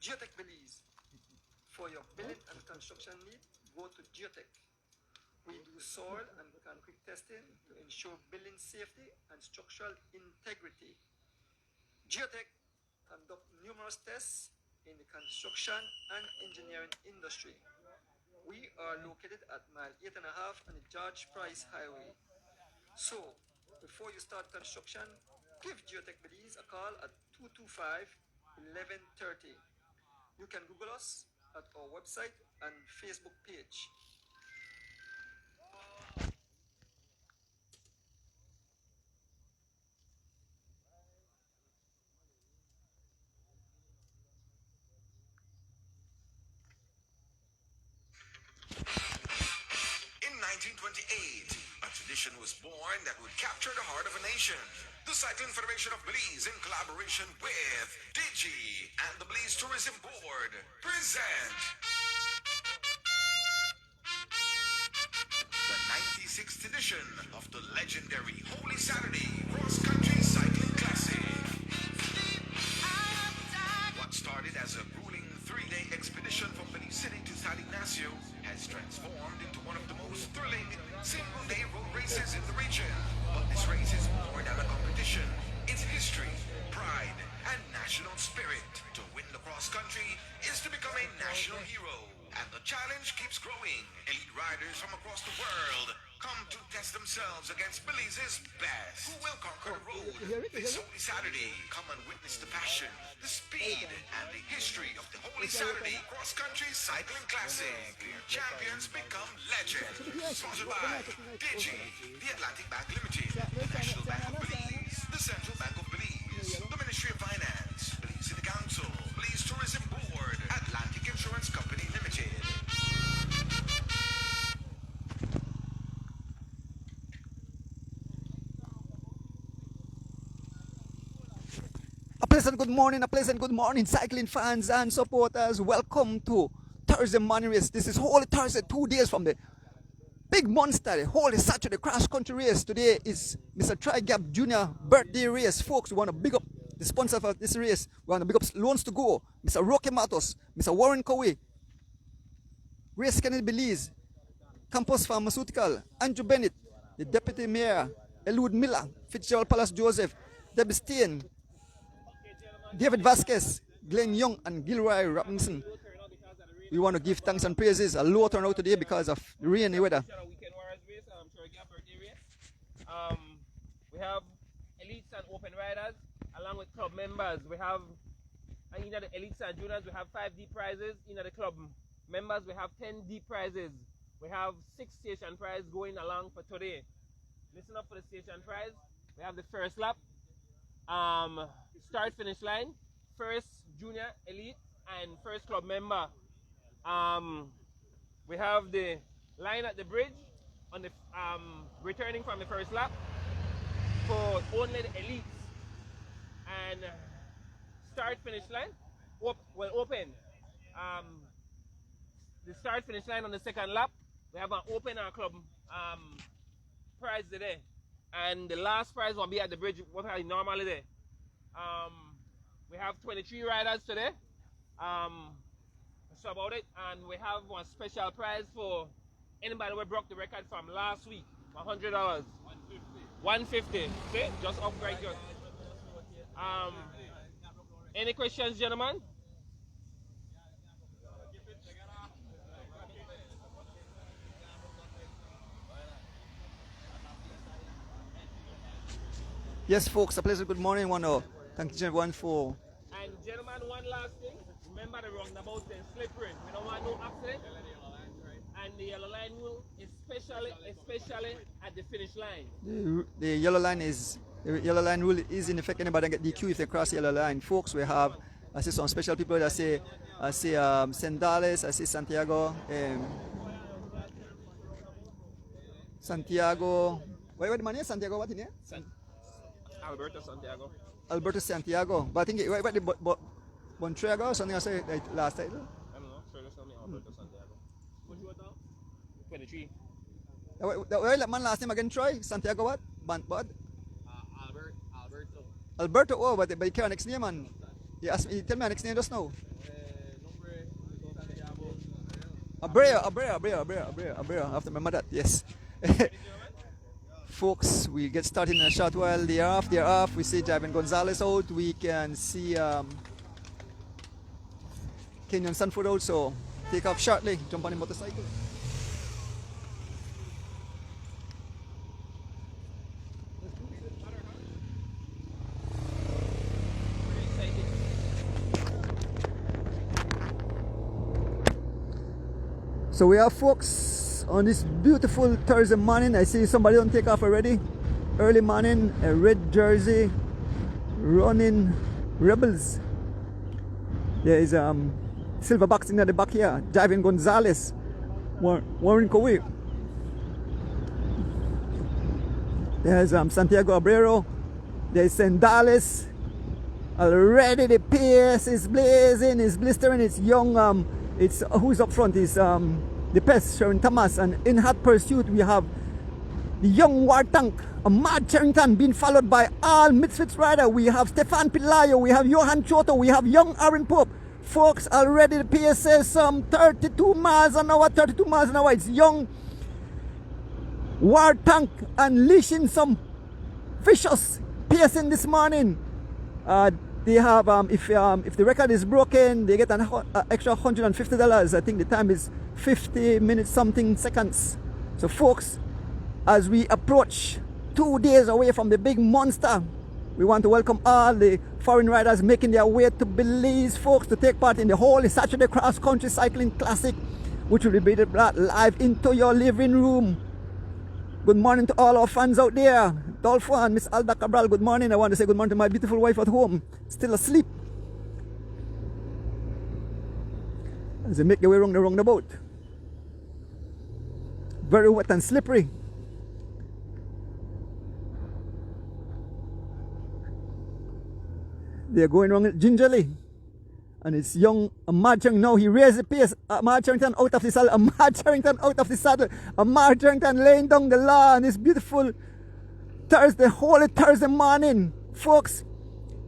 Geotech Belize. For your building and construction need, go to Geotech. We do soil and concrete testing to ensure building safety and structural integrity. Geotech conduct numerous tests in the construction and engineering industry. We are located at mile 8.5 on the George Price Highway. So, before you start construction, give Geotech Belize a call at 225-1130. You can Google us at our website and Facebook page. In 1928, a tradition was born that would capture the heart of a nation. The Cycling Federation of Belize, in collaboration with Digi and the Belize Tourism Board, present the 96th edition of the legendary Holy Saturday Cross Country Cycling Classic. What started as a grueling 3-day expedition from Belize City to San Ignacio has transformed into one of the most thrilling single-day road races in the region. But this race is more than a competition. It's history, pride, and national spirit. To win the cross-country is to become a national hero. And the challenge keeps growing. Elite riders from across the world come to test themselves against Belize's best. Who will conquer the road this Holy Saturday? Come and witness the passion, the speed, and the history of the Holy Saturday Cross Country Cycling Classic. Where champions become legends. Sponsored by Digi, the Atlantic Bank Limited, the National Bank of Belize, the Central Bank of Belize, the Ministry of Finance, Belize City Council, Belize Tourism Board, Atlantic Insurance Company Limited. A pleasant good morning, cycling fans and supporters. Welcome to Thursday morning race. This is Holy Thursday, 2 days from the big monster, the Holy Saturday cross country race. Today is Mr. Gabb Jr. birthday race. Folks, we want to big up the sponsor for this race. We want to big up Loans to Go, Mr. Rocky Matos, Mr. Warren Cowie, Race Kennedy Belize, Campus Pharmaceutical, Andrew Bennett, the Deputy Mayor, Elwood Miller, Fitzgerald Palace Joseph, Debbie Steen, David Vasquez, Glenn Young, and Gilroy Robinson. We want to give thanks and praises. A low turnout today because of the rainy weather. We have elites and open riders along with club members. We have in the elites and juniors we have 5 deep prizes. In the club members we have 10 deep prizes. We have 6 station prizes going along for today. Listen up for the station prize. We have the first lap, start finish line, first junior elite and first club member. We have the line at the bridge on the returning from the first lap for only the elites, and start finish line will open. The start finish line on the second lap we have an open our club prize today, and the last prize will be at the bridge what are normally there. We have 23 riders today. So about it, and we have one special prize for anybody who broke the record from last week, $100. 150. See, just upgrade yours. Any questions, gentlemen? Yes, folks, a pleasant good morning. Thank you everyone for. And gentlemen, one last thing. Remember the roundabout is slippery. We don't want no accident. And the yellow line rule, especially at the finish line. The yellow line rule is in effect. Anybody can get DQ if they cross the yellow line. Folks, we have I see some special people that say Sendales, I see Santiago, Santiago. What the man is Santiago? What in here? Alberto Santiago. Alberto Santiago. But I think what the Bontrago or something I say like last title? I don't know. So just tell me Alberto Santiago. What you want now? 23. That man last name again, Troy? Santiago what? What? Alberto. Alberto, oh, but he can't next name, man. He asked me, he tell me next name just now. Abrea. I have to remember that, yes. Folks, we get started in a short while. They're off. We see Javan Gonzalez out. We can see Kenyon Sanford also take off shortly, jump on the motorcycle. So we have folks on this beautiful Thursday morning. I see somebody on take off already. Early morning, a red jersey, running Rebels. There is silver boxing at the back here. Javan Gonzalez, Warren Kowe. There's Santiago Abrero. There's Sandales. Already the pace is blazing, it's blistering. It's young. It's who's up front is the Pest, Sharon Thomas, and in hot pursuit we have the young War Tank, Ahmad Charrington, being followed by all Misfits rider. We have Stefan Pilayo, we have Johan Choto, we have young Aaron Pope. Folks, already the pace says 32 miles an hour, 32 miles an hour. It's young War Tank unleashing some vicious pacing this morning. They have if the record is broken, they get an extra $150. I think the time is 50 minutes something seconds. So folks, as we approach 2 days away from the big monster, we want to welcome all the foreign riders making their way to Belize, folks, to take part in the Holy Saturday Cross Country Cycling Classic, which will be brought live into your living room. Good morning to all our fans out there. Dolfo and Miss Alda Cabral, good morning. I want to say good morning to my beautiful wife at home, still asleep, as they make their way around the boat. Very wet and slippery. They're going around gingerly. And it's young Ahmad Charrington. Now he raised the pace. Ahmad Charrington out of the saddle. Ahmad Charrington out of the saddle. Ahmad Charrington laying down the law on this beautiful Thursday, holy Thursday morning. Folks,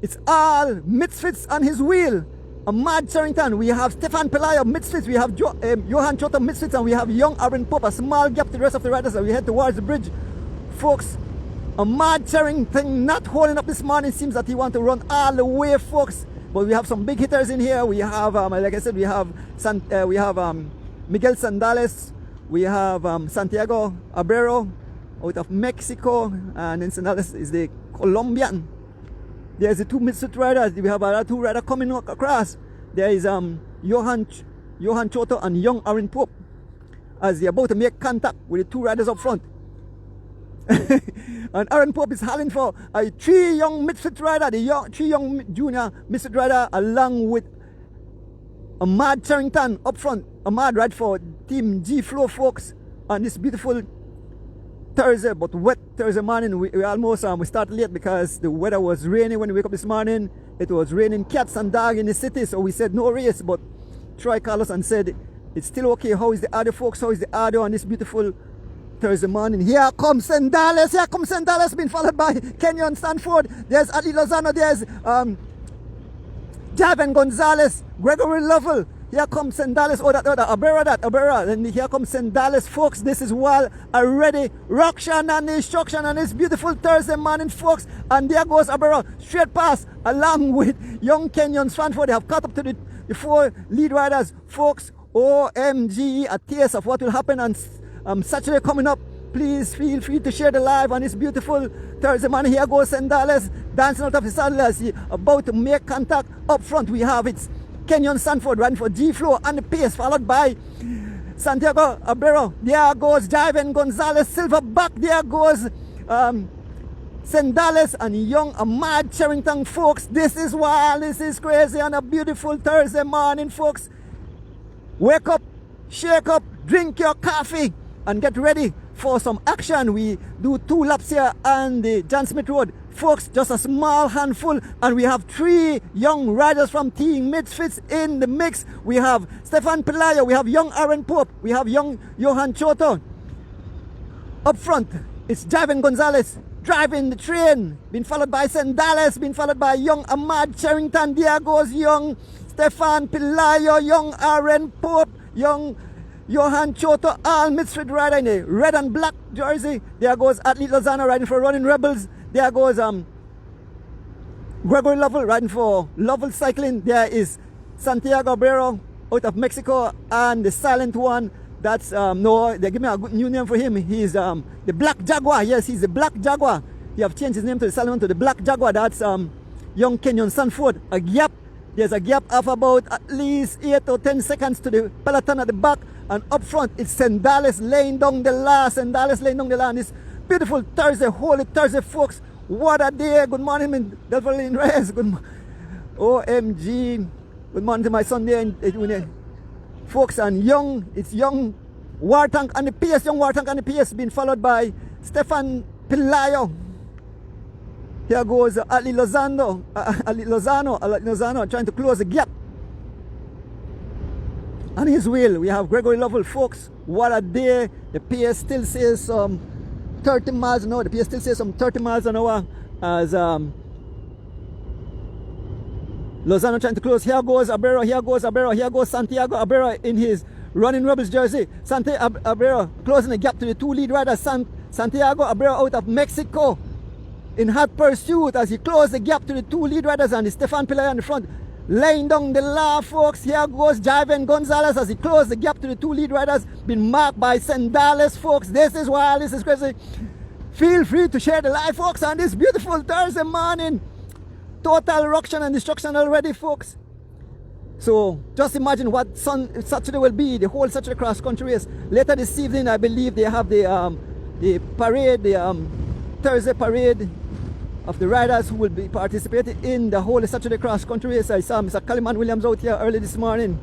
it's all Misfits on his wheel. Ahmad Charrington. We have Stefan Pelayo, Misfits. We have Johan Choto, Misfits. And we have young Aaron Pope. A small gap to the rest of the riders as we head towards the bridge. Folks, Ahmad Charrington not holding up this morning. Seems that he wants to run all the way, folks. But we have some big hitters in here. We have, like I said, we have Miguel Sandales. We have Santiago Abrero out of Mexico, and then Sandales is the Colombian. There's the two Misfit riders. We have other two riders coming across. There is Johan Choto and young Aaron Pope, as they're about to make contact with the two riders up front. And Aaron Pope is hauling for a 3 young Misfit rider, the 3 young junior Misfit rider, along with Ahmad Charrington up front. Ahmad ride for Team G Flow, folks, on this beautiful Thursday, but wet Thursday morning. We almost we started late because the weather was rainy when we wake up this morning. It was raining cats and dogs in the city, so we said no race. But Troy called us and said it's still okay. How is the audio, folks? How is the audio on this beautiful Thursday morning? Here comes Sandales. Here comes Sandales, being followed by Kenyon Stanford. There's Adi Lozano. There's Javan Gonzalez, Gregory Lovell. Here comes Sandales. Oh, Abera. And here comes Sandales, folks. This is well already ruction and instruction on this beautiful Thursday morning, folks. And there goes Abera straight past, along with young Kenyon Stanford. They have caught up to the 4 lead riders, folks. OMG, a taste of what will happen on Saturday coming up. Please feel free to share the live on this beautiful Thursday morning. Here goes Sandales dancing out of his saddle as he about to make contact. Up front we have it's Kenyon Sanford running for G Flow on the pace, followed by Santiago Abrero. There goes Javan Gonzalez, Silverback. There goes Sandales and young Ahmad Charrington, folks. This is wild, this is crazy on a beautiful Thursday morning, folks. Wake up, shake up, drink your coffee, and get ready for some action. We do 2 laps here on the John Smith Road. Folks, just a small handful, and we have 3 young riders from Team Misfits in the mix. We have Stefan Pelayo, we have young Aaron Pope, we have young Johan Choto. Up front, it's Javan Gonzalez driving the train, being followed by Sandales, being followed by young Ahmad Charrington. There goes young Stefan Pelayo, young Aaron Pope, young Johan Choto, all midfield rider in a red and black jersey. There goes Athlete Lozano riding for Running Rebels. There goes Gregory Lovell riding for Lovell Cycling. There is Santiago Abrero out of Mexico, and the silent one, that's no, they give me a good new name for him. He's the Black Jaguar. Yes, he's the Black Jaguar. He have changed his name to the silent one to the Black Jaguar. That's young Kenyon Sanford. A gap. There's a gap of about at least 8 or 10 seconds to the peloton at the back, and up front it's Sendales laying down the last. Sendales laying down the last. This beautiful Thursday, holy Thursday, folks. What a day. Good morning, in Delphine Reyes. Good OMG. Good morning to my son there, folks. And it's young War Tank and the PS, young War Tank and the PS, being followed by Stefan Pilayo. Here goes Ali Lozano trying to close the gap. On his wheel, we have Gregory Lovell, folks. What a day. The PS still says 30 miles an hour. The PS still says some 30 miles an hour as Lozano trying to close. Here goes Abrero, here goes Abrero, here goes Santiago Abrero in his Running Rebels jersey. Santiago Abrero closing the gap to the two lead riders. Santiago Abrero out of Mexico in hot pursuit as he closed the gap to the two lead riders, and Stefan Pillay on the front laying down the law, folks. Here goes Javen Gonzalez as he closed the gap to the two lead riders, been marked by Sendales, folks. This is wild, this is crazy. Feel free to share the live, folks, on this beautiful Thursday morning. Total ruction and destruction already, folks. So just imagine what Saturday will be, the whole Saturday cross country race. Later this evening, I believe they have the parade, the Thursday parade of the riders who will be participating in the whole Saturday cross country race. I saw Mr. Kaliman Williams out here early this morning.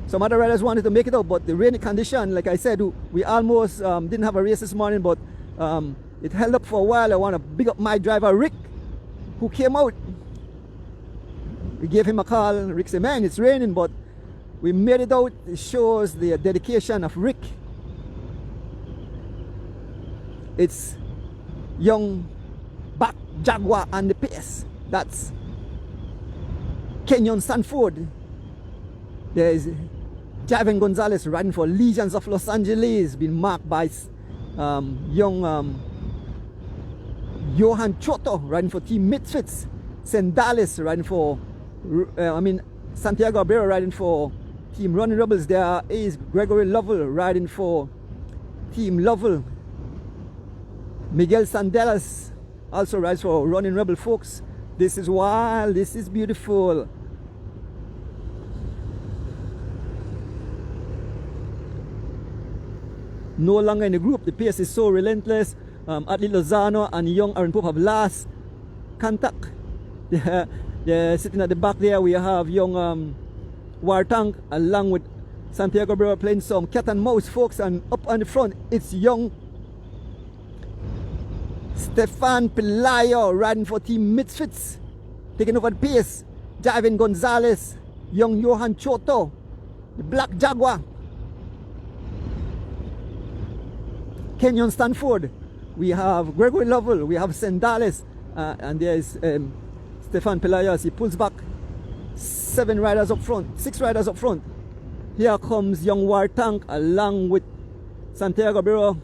Some other riders wanted to make it out, but the rainy condition, like I said, we almost didn't have a race this morning, but it held up for a while. I want to big up my driver Rick, who came out. We gave him a call. Rick said, man, it's raining, but we made it out. It shows the dedication of Rick. It's young Back Jaguar and the pace. That's Kenyon Sanford. There is Javen Gonzalez riding for Legions of Los Angeles, been marked by young Johan Choto riding for Team Misfits. Sendales riding for Santiago Abrero riding for Team Running Rebels. There is Gregory Lovell riding for Team Lovell. Miguel Sandelas also rides for Running Rebel, folks. This is wild, this is beautiful. No longer in the group, the pace is so relentless. Athlete Lozano and young Aaron Pope have last contact. They're sitting at the back there. We have young War Tank along with Santiago Abrero playing some cat and mouse, folks. And up on the front, it's young Stefan Pelayo riding for Team Misfits, taking over the pace. Javen Gonzalez, young Johan Choto, the Black Jaguar. Kenyon Stanford, we have Gregory Lovell, we have Sendales, and there's Stefan Pelayo as he pulls back. 6 riders up front. Here comes young War Tank along with Santiago Abrero.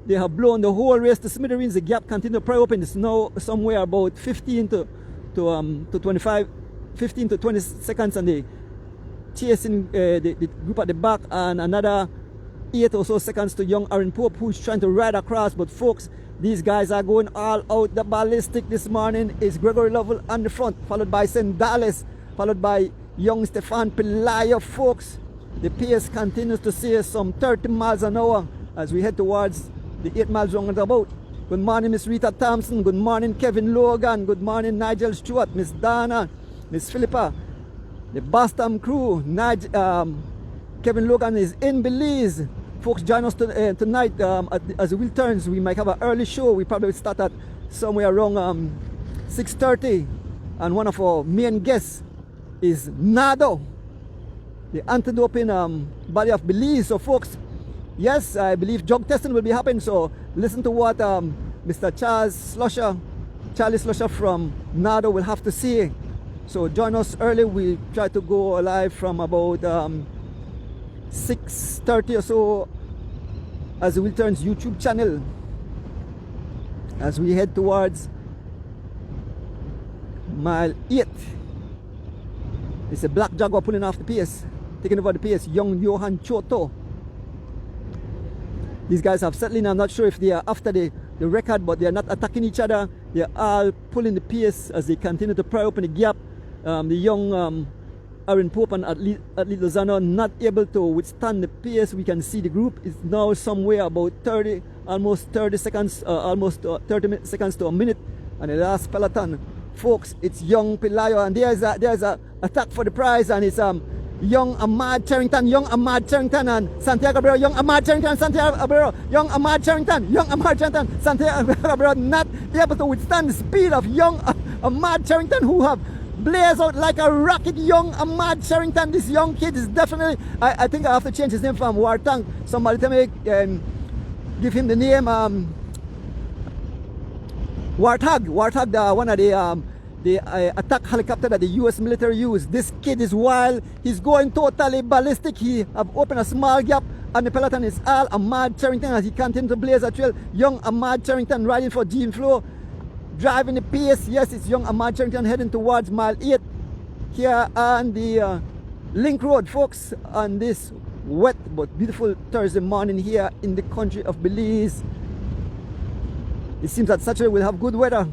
They have blown the whole race to smithereens. The gap continues to pry open. It's now somewhere about 15 to 25, 15 to 20 seconds, and they chasing the group at the back, and another 8 or so seconds to young Aaron Pope, who's trying to ride across. But folks, these guys are going all out. The ballistic this morning is Gregory Lovell on the front, followed by Sendales, followed by young Stefan Pelayo, folks. The pace continues to see some 30 miles an hour as we head towards the 8 miles roundabout. Good morning, Miss Rita Thompson. Good morning, Kevin Logan. Good morning, Nigel Stewart, Miss Dana, Miss Philippa, the Boston crew. Kevin Logan is in Belize. Folks, join us tonight as the wheel turns. We might have an early show. We probably start at somewhere around 6:30, and one of our main guests is Nado, the anti-doping body of Belize. So folks, yes, I believe drug testing will be happening, so listen to what Mr. Charlie Slusher from NADO will have to say. So join us early. We try to go live from about 6:30 or so as Will Turn's YouTube channel as we head towards mile 8. It's a black Jaguar pulling off the pace, taking over the pace, young Johan Choto. These guys have settled in. I'm not sure if they are after the record, but they are not attacking each other. They are all pulling the pace as they continue to pry open the gap. The young Aaron Pope and Athlete Lozano not able to withstand the pace. We can see the group is now somewhere about 30 seconds to a minute. And the last peloton, folks, it's young Pelayo, and there's a attack for the prize, and it's young Ahmad Charrington, and Santiago Abreu, young Ahmad Charrington, Santiago Abreu, young Ahmad Charrington, Santiago Abreu, not able to withstand the speed of young Ahmad Charrington, who have blazed out like a rocket. Young Ahmad Charrington, this young kid is definitely, I think I have to change his name from Wartang. Somebody tell me, give him the name Warthog, one of the attack helicopter that the US military used. This kid is wild. He's going totally ballistic. He have opened a small gap, and the peloton is all Ahmad Charrington as he continues to blaze a trail. Young Ahmad Charrington riding for Gene Flow, driving the pace. Yes, it's young Ahmad Charrington heading towards mile 8 here on the Link Road, folks, on this wet but beautiful Thursday morning here in the country of Belize. It seems that Saturday we'll have good weather.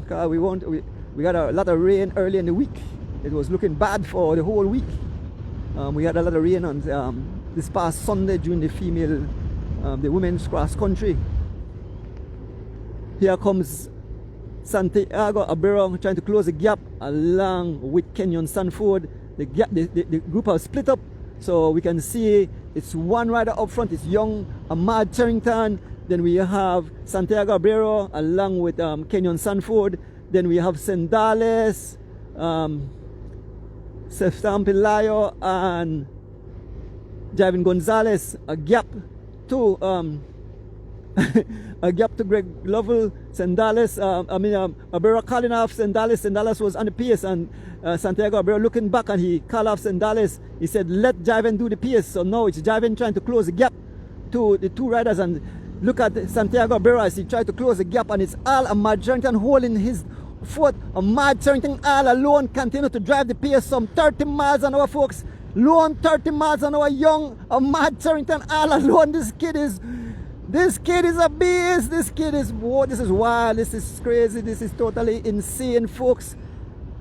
We got a lot of rain early in the week. It was looking bad for the whole week. We had a lot of rain on this past Sunday during the women's cross country. Here comes Santiago Abreu trying to close the gap along with Kenyon Sanford. The group has split up, so we can see it's one rider up front. It's young Ahmad Charrington. Then we have Santiago Abreu along with Kenyon Sanford. Then we have Sendales, Seftan Pelayo, and Javin Gonzalez. A gap to Greg Lovell. Sendales, Abreu calling off Sendales. Sendales was on the pace, and Santiago Abreu looking back, and he called off Sendales. He said, "Let Javin do the pace." So now it's Javin trying to close the gap to the two riders, and look at Santiago Abreu as he tried to close the gap, and it's all Ahmad Charrington holding his foot. Ahmad Charrington all alone continue to drive the pace, some 30 miles an hour, folks. Lone 30 miles an hour, young Ahmad Charrington all alone. This kid is a beast. This kid is, whoa, this is wild. This is crazy. This is totally insane, folks.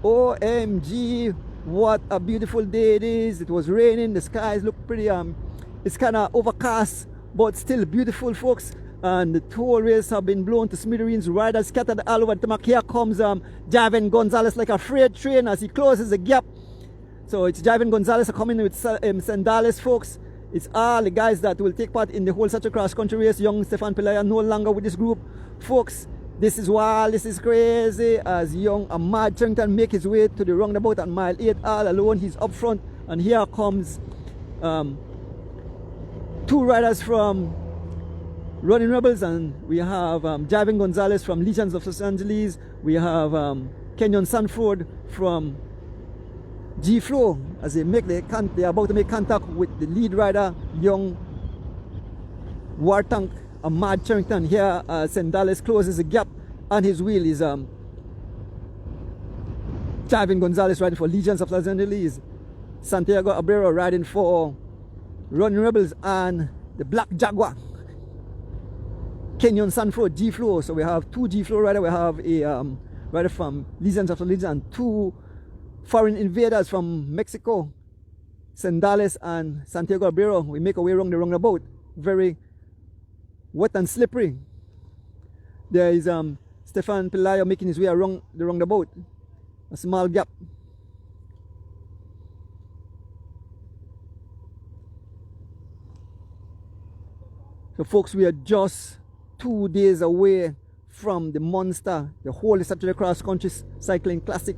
OMG, what a beautiful day it is. It was raining. The skies look pretty, it's kind of overcast, but still beautiful, folks. And the whole race have been blown to smithereens. Riders scattered all over the mark. Here comes Javin Gonzalez like a freight train as he closes the gap. So it's Javin Gonzalez coming with Sendales, folks. It's all the guys that will take part in the whole such a cross country race. Young Stefan Pelaya no longer with this group, folks. This is wild. This is crazy. As young Ahmad Charrington make his way to the roundabout at mile 8 all alone. He's up front, and here comes two riders from Running Rebels, and we have Javin Gonzalez from Legions of Los Angeles. We have Kenyon Sanford from G Flow as they are about to make contact with the lead rider, young Wartank Ahmad Charrington. Here Sendales closes the gap on his wheel. Is Javin Gonzalez riding for Legions of Los Angeles, Santiago Abreu riding for Running Rebels, and the Black Jaguar, Kenyon Sanford, G Flow. So we have two G Flow riders. We have a rider from Legions of Legions and two foreign invaders from Mexico, Sendales and Santiago Abreu. We make our way around the roundabout. Very wet and slippery. There is Stefan Pelayo making his way around the roundabout. A small gap. So folks, we are just 2 days away from the monster, the Holy Saturday Cross Country Cycling Classic.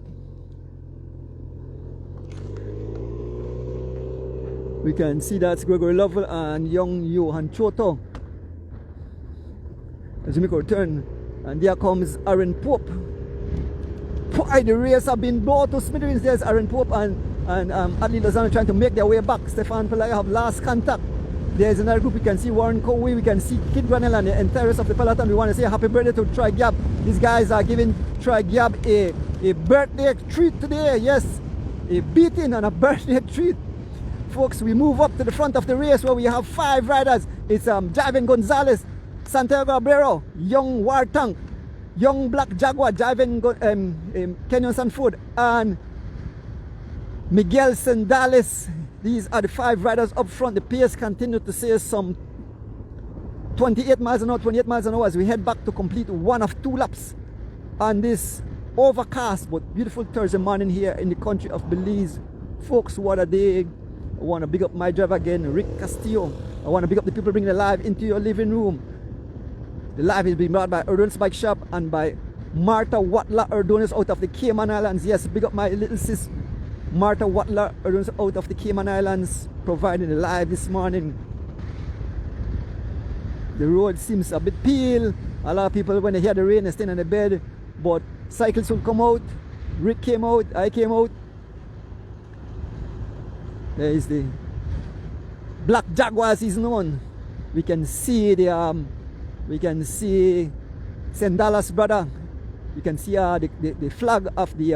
We can see that's Gregory Lovell and young Johan Choto as we make our turn. And there comes Aaron Pope. Boy, the race have been blown to smithereens. There's Aaron Pope and Adli Lozano trying to make their way back. Stefan Pelayo have last contact There's another group. We can see Warren Cowey, we can see Kid Granell and the entire rest of the peloton. We want to say happy birthday to Troy Gabb. These guys are giving Troy Gabb a birthday treat today. Yes, a beating and a birthday treat. Folks, we move up to the front of the race where we have 5 riders. It's Javin Gonzalez, Santiago Abrero, Young War Tank, Young Black Jaguar, Kenyon Sanford, and Miguel Sendales. These are the 5 riders up front. The pace continued to say some 28 miles an hour, 28 miles an hour as we head back to complete one of 2 laps on this overcast but beautiful Thursday morning here in the country of Belize. Folks, what a day. I want to big up my driver again, Rick Castillo. I want to big up the people bringing the live into your living room. The live is being brought by Erdon's Bike Shop and by Martha Watler Erdonis out of the Cayman Islands. Yes, big up my little sis Martha Watler Erdonis out of the Cayman Islands, providing the live this morning. The road seems a bit pale. A lot of people, when they hear the rain, they stay in the bed. But cycles will come out. Rick came out, I came out. There is the Black Jaguar, as is known. We can see the Sendalas brother. You can see the flag of the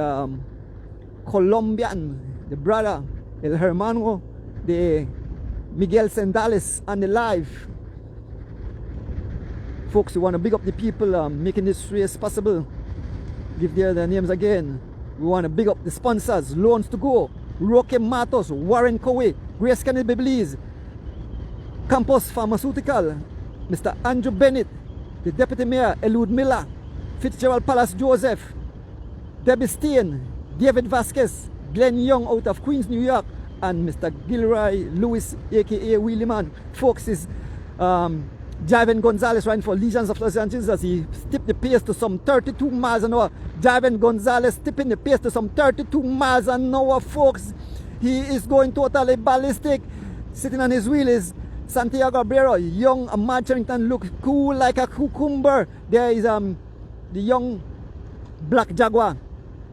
Colombian, the brother El Hermano, the Miguel Sendales on the live. Folks, we want to big up the people making this race possible. Give their names again. We want to big up the sponsors, Loans to Go, Roque Matos, Warren Cowey, Grace Kennedy Belize, Campos Pharmaceutical, Mr. Andrew Bennett, the Deputy Mayor Elud Miller, Fitzgerald Palace Joseph, Debbie Steen, David Vasquez, Glenn Young out of Queens, New York, and Mr. Gilroy Lewis, aka Willie Man. Folks, is Javin Gonzalez riding for Legions of Los Angeles as he tipped the pace to some 32 miles an hour. Javin Gonzalez tipping the pace to some 32 miles an hour, folks. He is going totally ballistic. Sitting on his wheel is Santiago Abrero, young Ahmad Charrington, look cool like a cucumber. There is the young Black Jaguar,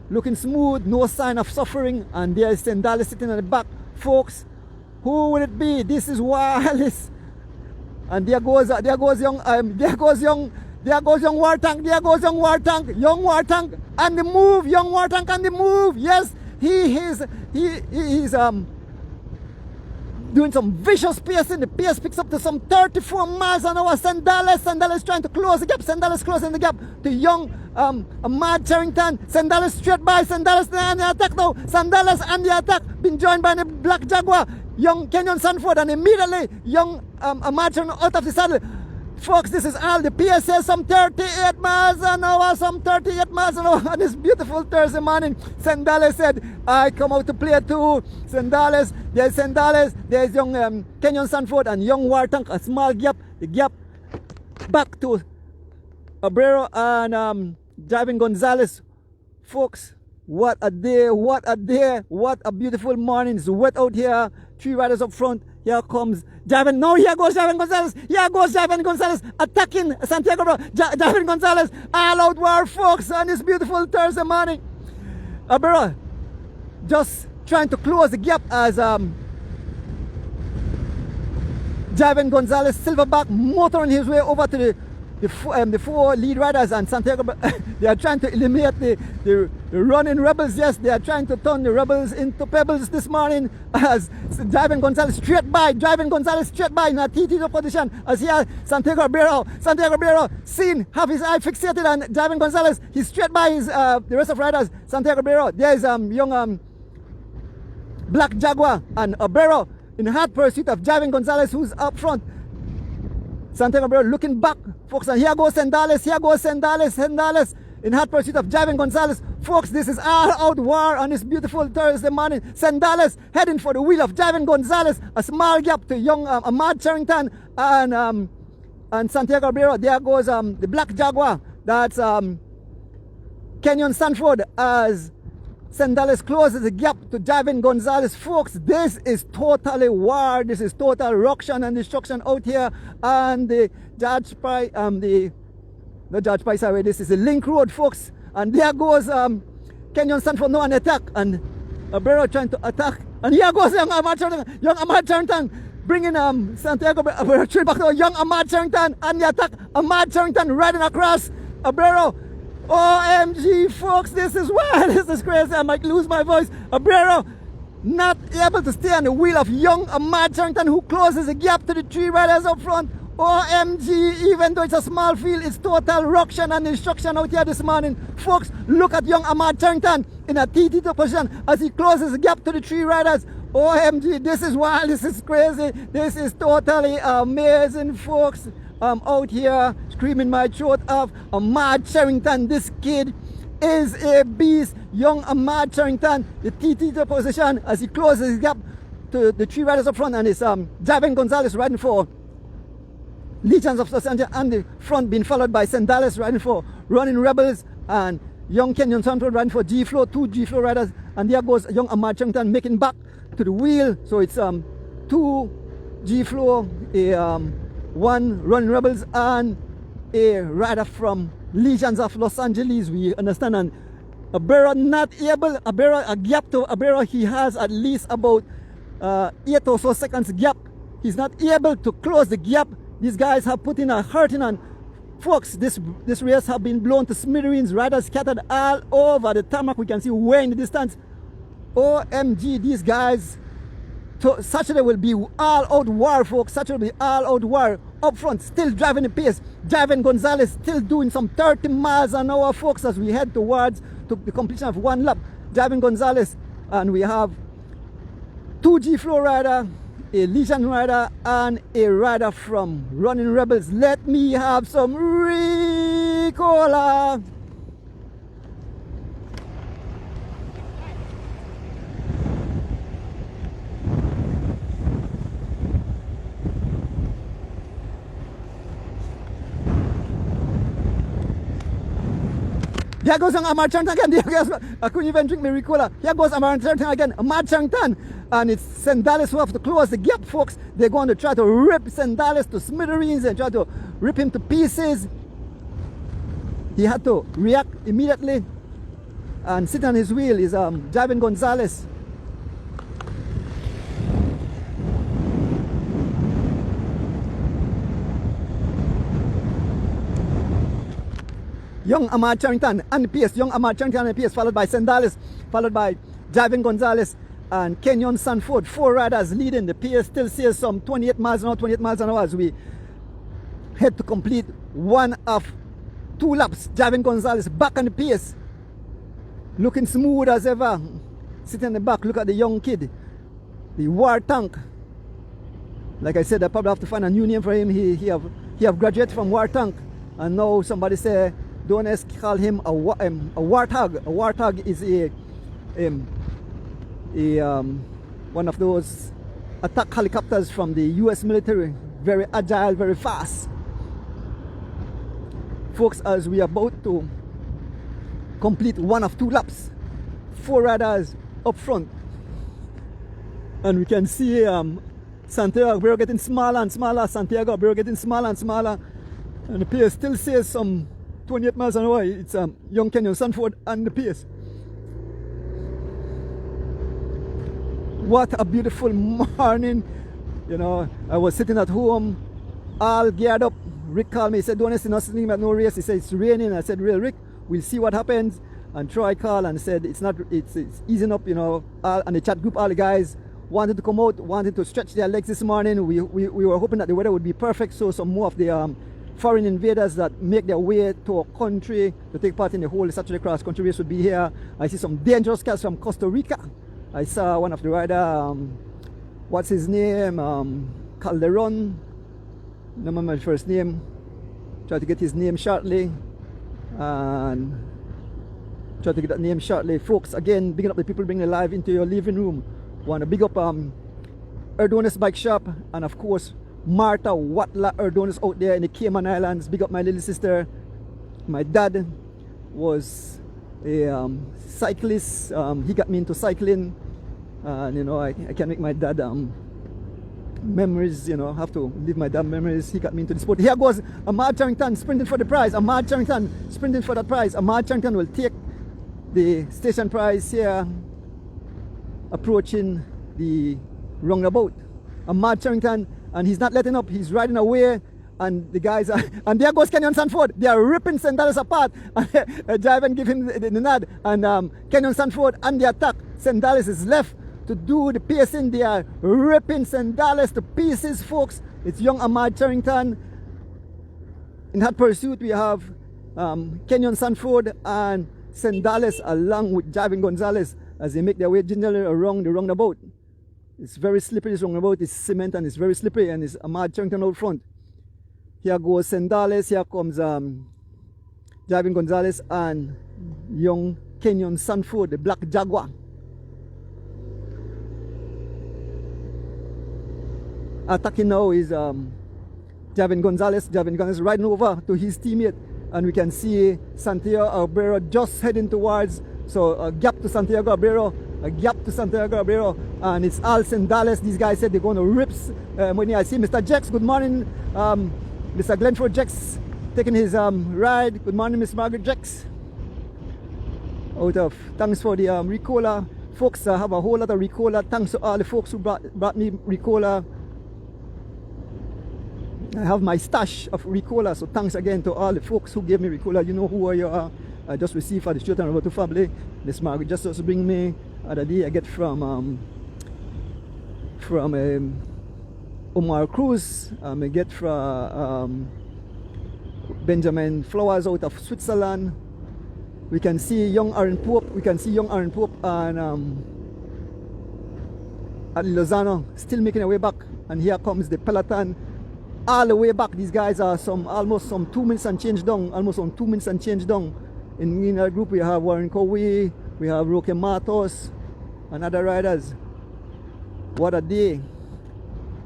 looking smooth, no sign of suffering. And there is Sendales sitting on the back. Folks, who will it be? This is Wallace. And there goes young War Tank, young War Tank on the move, young War Tank on the move. Yes, he is doing some vicious pacing. The pace picks up to some 34 miles an hour. Sendales trying to close the gap. Sendales closing the gap to young Ahmad Charrington. Sendales straight by. Sendales on the attack now. Sendales on the attack. Been joined by the Black Jaguar, young Kenyon Sanford, and immediately young Ahmad Charrington out of the saddle. Folks, this is all the PSA, some 38 miles an hour, some 38 miles an hour on this beautiful Thursday morning. Sendales said, I come out to play too. Sendales, there's young Kenyon Sanford and young War Tank, a small gap, the gap back to Abrero and Javin Gonzalez. Folks, what a day, what a day, what a beautiful morning. It's wet out here, 3 riders up front. Here comes Javin. No, here goes Javin Gonzalez. Here goes Javin Gonzalez attacking Santiago. Javin Gonzalez, all out war, folks, on this beautiful Thursday morning. Abrero just trying to close the gap as Javin Gonzalez, silverback, motoring his way over to the 4 lead riders, and Santiago. They are trying to eliminate the running rebels. Yes, they are trying to turn the rebels into pebbles this morning as Javin Gonzalez straight by. Javin Gonzalez straight by in a TT position as here Santiago Abrero seen, have his eye fixated on Javin Gonzalez. He's straight by his the rest of riders. Santiago Abrero. There is young Black Jaguar and Abrero in hot pursuit of Javin Gonzalez, who's up front. Santiago Abrero looking back, folks, and here goes Sendales, Sendales in hot pursuit of Javin Gonzalez. Folks, this is all out war on this beautiful Thursday morning. Sendales heading for the wheel of Javin Gonzalez, a small gap to young Ahmad Charrington and Santiago Abrero. There goes the Black Jaguar, that's Kenyon Sanford, as Sendales closes the gap to Javin Gonzalez. Folks, this is totally war. This is total ruction and destruction out here on the Judge Price, not Judge Price Highway. This is the Link Road, folks. And there goes Kenyon Sanford now on attack, and Abrero trying to attack. And here goes young Ahmad Charrington. bringing Santiago Abrero back to young Ahmad Charrington, and the attack. Ahmad Charrington riding across Abrero. OMG, folks, this is wild. This is crazy. I might lose my voice. Abrero not able to stay on the wheel of young Ahmad Charrington, who closes the gap to the three riders up front. OMG, even though it's a small field, it's total ruction and destruction out here this morning. Folks, look at young Ahmad Charrington in a TT2 position as he closes the gap to the three riders. OMG, this is wild, this is crazy, this is totally amazing, folks. I'm out here screaming my throat off. Ahmad Charrington, this kid is a beast. Young Ahmad Charrington, the TT2 position as he closes the gap to the three riders up front, and it's Javin Gonzalez riding for Legions of Los Angeles, and the front being followed by Sandales riding for Running Rebels, and young Kenyon Sanford riding for G-Flow, two G-Flow riders, and there goes young Ahmad Charrington making back to the wheel. So it's two G-Flow, one Running Rebels, and a rider from Legions of Los Angeles, we understand. And Abrero not able, a gap to Abrero, he has at least about 8 or so seconds gap. He's not able to close the gap. These guys have put in a hurting, and folks, this race have been blown to smithereens. Riders scattered all over the tarmac. We can see way in the distance. OMG, these guys, Saturday will be all out war, folks. Saturday will be all out war. Up front, still driving the pace. Javin Gonzalez still doing some 30 miles an hour, folks, as we head towards the completion of one lap. Javin Gonzalez, and we have two G-Flow rider, a Legion rider, and a rider from Running Rebels. Let me have some Ricola. Here goes Ahmad Charrington again. I couldn't even drink my Ricola. Here goes Ahmad Charrington again. Ahmad Charrington. And it's Sandales who have to close the gap, folks. They're going to try to rip Sandales to smithereens and try to rip him to pieces. He had to react immediately. And sitting on his wheel is Javin Gonzalez. Young Ahmad Charrington and the pace. Young Ahmad Charrington and the pace, followed by Sandales, followed by Javin Gonzalez and Kenyon Sanford. Four riders leading. The pace still says some 28 miles an hour, 28 miles an hour as we head to complete one of two laps. Javin Gonzalez back on the pace, looking smooth as ever. Sitting in the back, look at the young kid, the war tank. Like I said, I probably have to find a new name for him. He have graduated from war tank, and now somebody say, don't call him a warthog. A warthog is one of those attack helicopters from the US military. Very agile, very fast. Folks, as we are about to complete one of two laps, four riders up front, and we can see Santiago Abrero getting smaller and smaller. Santiago Abrero getting smaller and smaller, and the pace still says some 28 miles an hour. It's young Kenyon Sanford and the pace. What a beautiful morning. You know, I was sitting at home, all geared up. Rick called me, he said, don't see nothing at no race. He said, it's raining. I said, real Rick, we'll see what happens. And Troy called and said, it's easing up, you know. And the chat group, all the guys wanted to come out, wanted to stretch their legs this morning. We were hoping that the weather would be perfect, so some more of the foreign invaders that make their way to our country to take part in the whole Saturday cross country race would be here. I see some dangerous cars from Costa Rica. I saw one of the rider, what's his name, Calderon, no remember my first name. Try to get his name shortly, and try to get that name shortly. Folks, again, bigging up the people bringing live into your living room. Want to big up Erdonis Bike Shop, and of course Martha Watla Erdonis out there in the Cayman Islands. Big up my little sister. My dad was a cyclist. He got me into cycling, and you know, I can make my dad memories, you know, have to leave my dad memories. He got me into the sport. Here goes Ahmad Charrington sprinting for the prize. Ahmad Charrington sprinting for that prize. Ahmad Charrington will take the station prize here, approaching the roundabout. Ahmad Charrington, and he's not letting up. He's riding away, and the guys are, and there goes Kenyon Sanford. They are ripping St. Dallas apart. Jive give him the nod, and Kenyon Sanford on the attack. St. Dallas is left to do the pacing. They are ripping St. Dallas to pieces, folks. It's young Ahmad Charrington. In hot pursuit, we have Kenyon Sanford and St. Dallas along with Javin Gonzalez as they make their way gingerly around the roundabout. It's very slippery, this roundabout. It's cement and it's very slippery, and it's Ahmad Charrington out front. Here goes St. Dallas. Here comes Javin Gonzalez and young Kenyon Sanford, the Black Jaguar. Attacking now is Javin Gonzalez. Javin Gonzalez riding over to his teammate, and we can see Santiago Abrero just heading towards. So a gap to Santiago Abrero, a gap to Santiago Abrero, and it's all St. Dallas. These guys said they're going to rips. When I see Mr. Jex, good morning. Mr. Glenford Jex taking his ride. Good morning, Miss Margaret Jex. Thanks for the Ricola. Folks, I have a whole lot of Ricola. Thanks to all the folks who brought me Ricola. I have my stash of Ricola, so thanks again to all the folks who gave me Ricola. You know who you are. I just received for the Straight and Roberto family. Miss Margaret just also bring me other day I get from Omar Cruz. I get from Benjamin Flowers out of Switzerland. We can see young Aaron Pope. We can see young Aaron Pope and Ali Lozano still making their way back. And here comes the peloton all the way back. These guys are almost 2 minutes and change down. Almost on 2 minutes and change down. In our group we have Warren Cowie, we have Roque Matos, and other riders. What a day.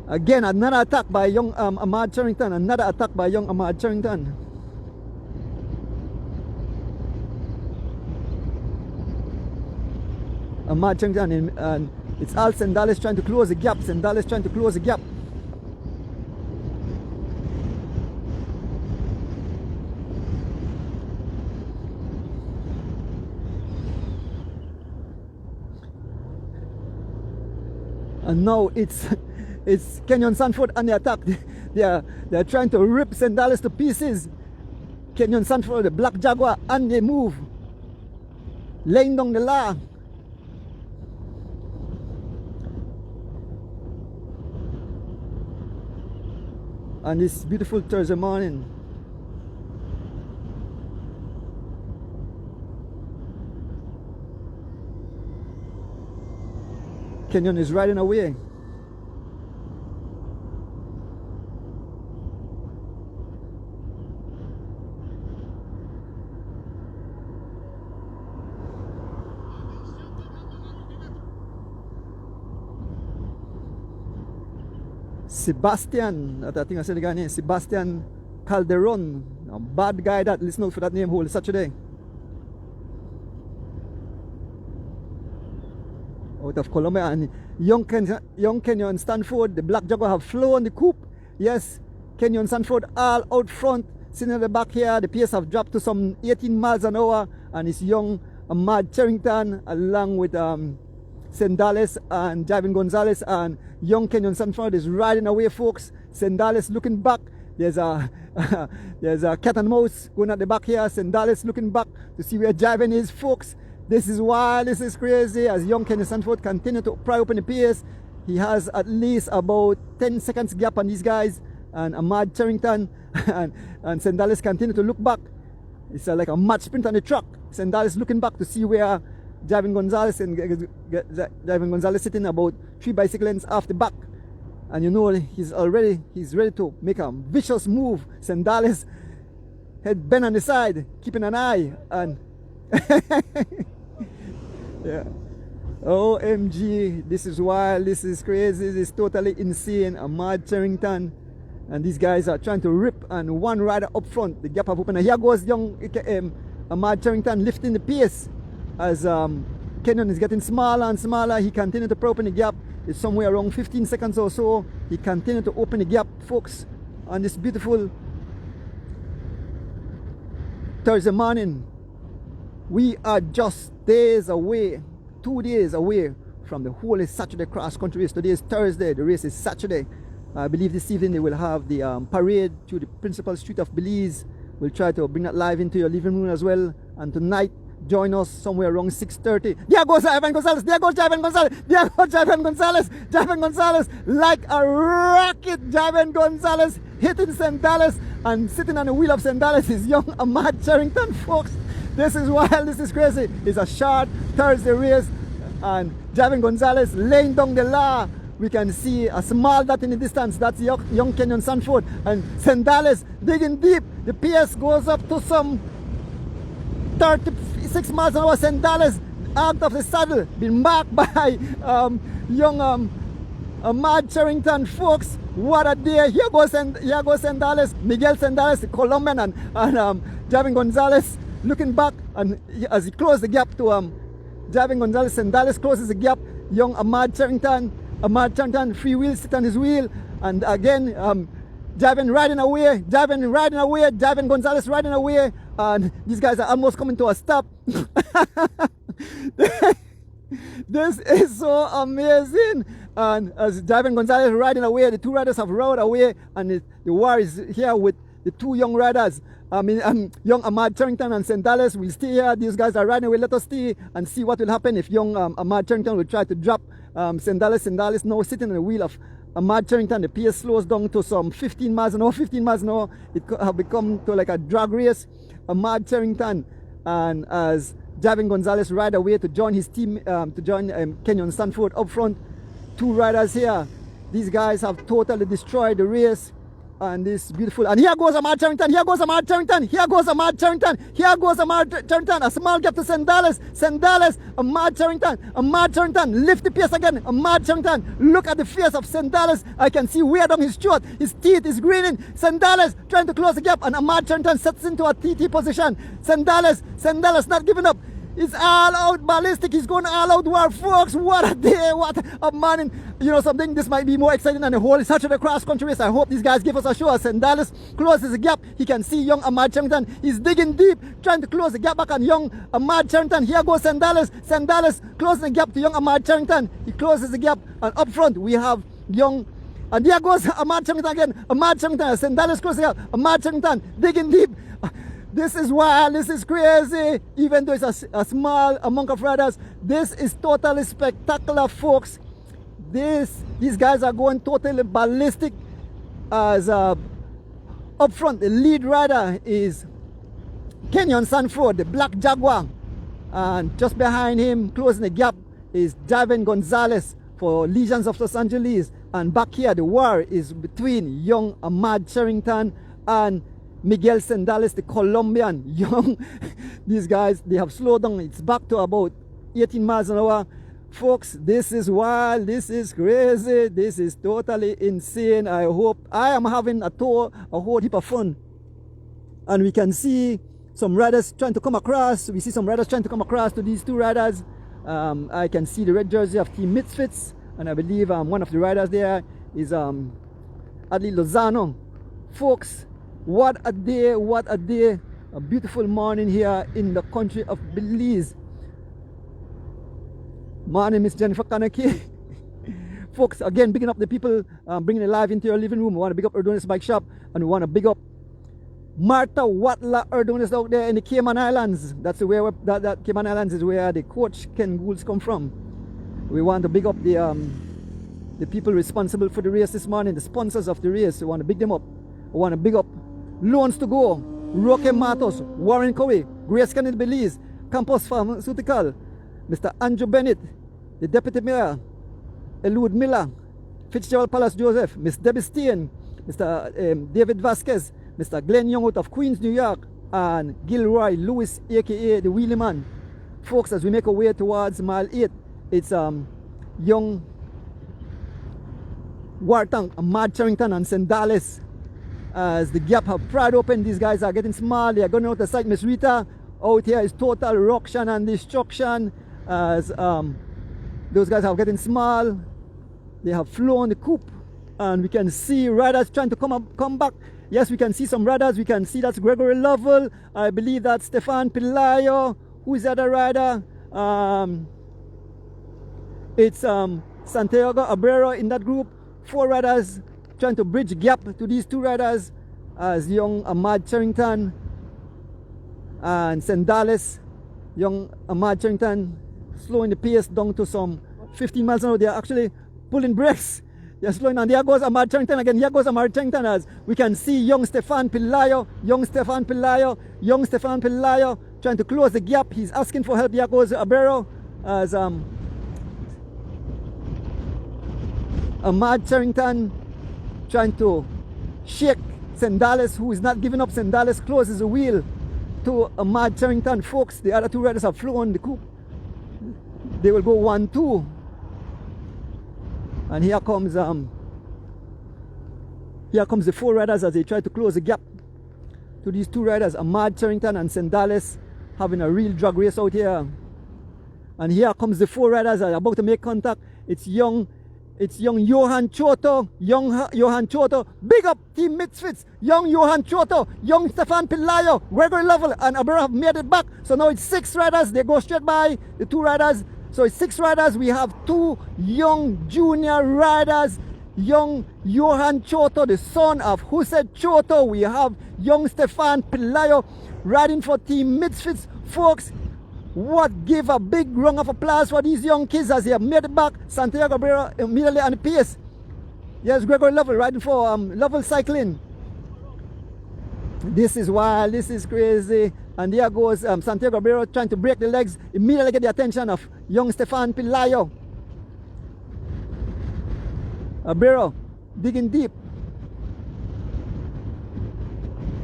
Again, another attack by young Ahmad Charrington. Another attack by young Ahmad Charrington. Ahmad Charrington, and it's all St. Dallas trying to close the gap. St. Dallas trying to close the gap. And now it's Kenyon Sanford on the attack. They're trying to rip St. Dallas to pieces. Kenyon Sanford, the Black Jaguar, and they move, laying down the law. On this beautiful Thursday morning. Kenyon is riding away. Sebastian, I think I said the guy's name, Sebastian Calderon. A bad guy that, listen out for that name, Holy Saturday. Out of Colombia, and young Kenyon Sanford, the Black Jaguar, have flown the coupe. Yes, Kenyon Sanford all out front, sitting at the back here. The pace have dropped to some 18 miles an hour, and it's young Ahmad Charrington along with St. Dallas and Javin Gonzalez, and young Kenyon Sanford is riding away, folks. St. Dallas looking back. There's a cat and mouse going at the back here. St. Dallas looking back to see where Javin is, folks. This is wild, this is crazy. As young Kenyon Sanford continue to pry open the pace, he has at least about 10 seconds gap on these guys, and Ahmad Charrington and St. Dallas continue to look back. It's like a mad sprint on the track. St. Dallas looking back to see where Javin Gonzalez sitting about 3 bicycle lengths off the back, and you know he's ready to make a vicious move. St. Dallas head bent on the side, keeping an eye, and yeah. OMG, this is wild, this is crazy, this is totally insane. Ahmad Charrington and these guys are trying to rip, and one rider up front, the gap have opened, and here goes young Ahmad Charrington lifting the pace as Kenyon is getting smaller and smaller. He continued to open the gap. It's somewhere around 15 seconds or so. He continued to open the gap, folks, on this beautiful Thursday morning. We are just days away, 2 days away from the Holy Saturday Cross Country Race. Today is Thursday, the race is Saturday. I believe this evening they will have the parade through the principal street of Belize. We'll try to bring that live into your living room as well. And tonight, join us somewhere around 6:30. There goes Ivan Gonzalez. There goes Ivan Gonzalez. There goes Ivan Gonzalez. Ivan Gonzalez, like a rocket. Ivan Gonzalez hitting St. Dallas, and sitting on the wheel of St. Dallas is young Ahmad Charrington, folks. This is wild. This is crazy. It's a short Thursday race, and Ivan Gonzalez laying down the law. We can see a small dot in the distance. That's young Kenyon Sanford, and St. Dallas digging deep. The pace goes up to some 36 miles an hour. St. Dallas out of the saddle, been marked by young Ahmad Charrington, folks. What a day. Here goes St. Dallas, Miguel St. Dallas, the Colombian, and Ivan Gonzalez looking back, and as he closed the gap to Ivan Gonzalez, St. Dallas closes the gap. Young Ahmad Charrington, free wheel, sit on his wheel, and again Ivan riding away, Ivan Gonzalez riding away, and these guys are almost coming to a stop. This is so amazing. And as Ivan Gonzalez riding away, the two riders have rode away, and the war is here with the two young riders. Young Ahmad Charrington and St. Dallas will stay here. These guys are riding away. Let us stay and see what will happen if young Ahmad Charrington will try to drop St. Dallas. St. Dallas now sitting on the wheel of Ahmad Charrington. The pace slows down to some 15 miles an hour. 15 miles an hour. It have become to like a drag race. Ahmad Charrington, and as Ivan Gonzalez ride away to join his team, to join Kenyon Sanford up front. Two riders here. These guys have totally destroyed the race. And this beautiful, and here goes Ahmad Charrington, here goes Ahmad Charrington, here goes Ahmad Charrington, here goes Ahmad Charrington. A small gap to St. Dallas, Ahmad Charrington, lift the pace again. Ahmad Charrington, look at the face of St. Dallas. I can see way down his throat, his teeth is grinning. St. Dallas trying to close the gap, and Ahmad Charrington sets into a TT position. St. Dallas not giving up. He's all out ballistic. He's going all out war, folks. What a day. What a morning. You know something? This might be more exciting than the whole Saturday cross country race. I hope these guys give us a show. As St. Dallas closes the gap, he can see young Ahmad Charrington. He's digging deep, trying to close the gap back on young Ahmad Charrington. Here goes St. Dallas. St. Dallas closing the gap to young Ahmad Charrington. He closes the gap, and up front we have young. And there goes Ahmad Charrington again. Ahmad Charrington. St. Dallas closing the gap. Ahmad Charrington digging deep. This is wild, this is crazy. Even though it's a small amount of riders, this is totally spectacular, folks. These guys are going totally ballistic. As up front, the lead rider is Kenyon Sanford, the black Jaguar. And just behind him, closing the gap, is Ivan Gonzalez for Legions of Los Angeles. And back here, the war is between young Ahmad Charrington and Miguel St. Dallas, the Colombian. Young, these guys, they have slowed down. It's back to about 18 miles an hour. Folks, this is wild, this is crazy, this is totally insane. I hope I am having a whole heap of fun. And we can see some riders trying to come across. We see some riders trying to come across to these two riders. I can see the red jersey of Team Misfits, and I believe one of the riders there is Adley Lozano. Folks, what a day, what a day. A beautiful morning here in the country of Belize. My name is Jennifer Kaneki. Folks, again, bigging up the people, bringing it live into your living room. We want to big up Erdonis Bike Shop, and we want to big up Martha Watla Erdonis out there in the Cayman Islands. That's where that Cayman Islands is where the coach Ken Goulds come from. We want to big up the people responsible for the race this morning, the sponsors of the race. We want to big them up. We want to big up Loans to Go, Roque Matos, Warren Cowie, Grace Kennedy Belize, Campos Pharmaceutical, Mr. Andrew Bennett, the Deputy Mayor, Elude Miller, Fitzgerald Palace Joseph, Miss Debbie Steen, Mr. David Vasquez, Mr. Glenn Young out of Queens, New York, and Gilroy Lewis, aka the Wheelie Man. Folks, as we make our way towards mile 8, it's young Wartank, Ahmad Charrington, and St. Dallas. As the gap have pried open, these guys are getting small. They are going out the side. Miss Rita out here is total ruction and destruction. As those guys are getting small. They have flown the coop, and we can see riders trying to come back. Yes, we can see some riders. We can see that's Gregory Lovell. I believe that's Stefan Pilayo. Who is the other rider? It's Santiago Abrero in that group. 4 riders trying to bridge gap to these 2 riders as young Ahmad Charrington and Sendales. Young Ahmad Charrington slowing the pace down to some 15 miles an hour. They're actually pulling brakes. They're slowing down. There goes Ahmad Charrington again. Here goes Ahmad Charrington as we can see young Stefan Pelayo trying to close the gap. He's asking for help. Here goes Abrero as Ahmad Charrington trying to shake Sendales, who is not giving up. Sendales closes the wheel to Ahmad Charrington. Folks, the other 2 riders have flown the coupe. They will go 1-2. And here comes the 4 riders as they try to close the gap to these 2 riders, Ahmad Charrington and Sendales, having a real drag race out here. And here comes the 4 riders that are about to make contact. It's young Johan Choto, Johan Choto, big up Team Misfits, young Johan Choto, young Stefan Pelayo, Gregory Lovell and Abraham have made it back. So now it's 6 riders, they go straight by the 2 riders. So it's 6 riders. We have 2 young junior riders, young Johan Choto, the son of Hussein Choto. We have young Stefan Pelayo riding for Team Misfits. Folks, give a big round of applause for these young kids as they have made it back. Santiago Abrero immediately on the pace. Yes, Gregory Lovell riding for Lovell Cycling. This is wild, this is crazy. And there goes Santiago Abrero trying to break the legs, immediately get the attention of young Stefan Pelayo. Abrero digging deep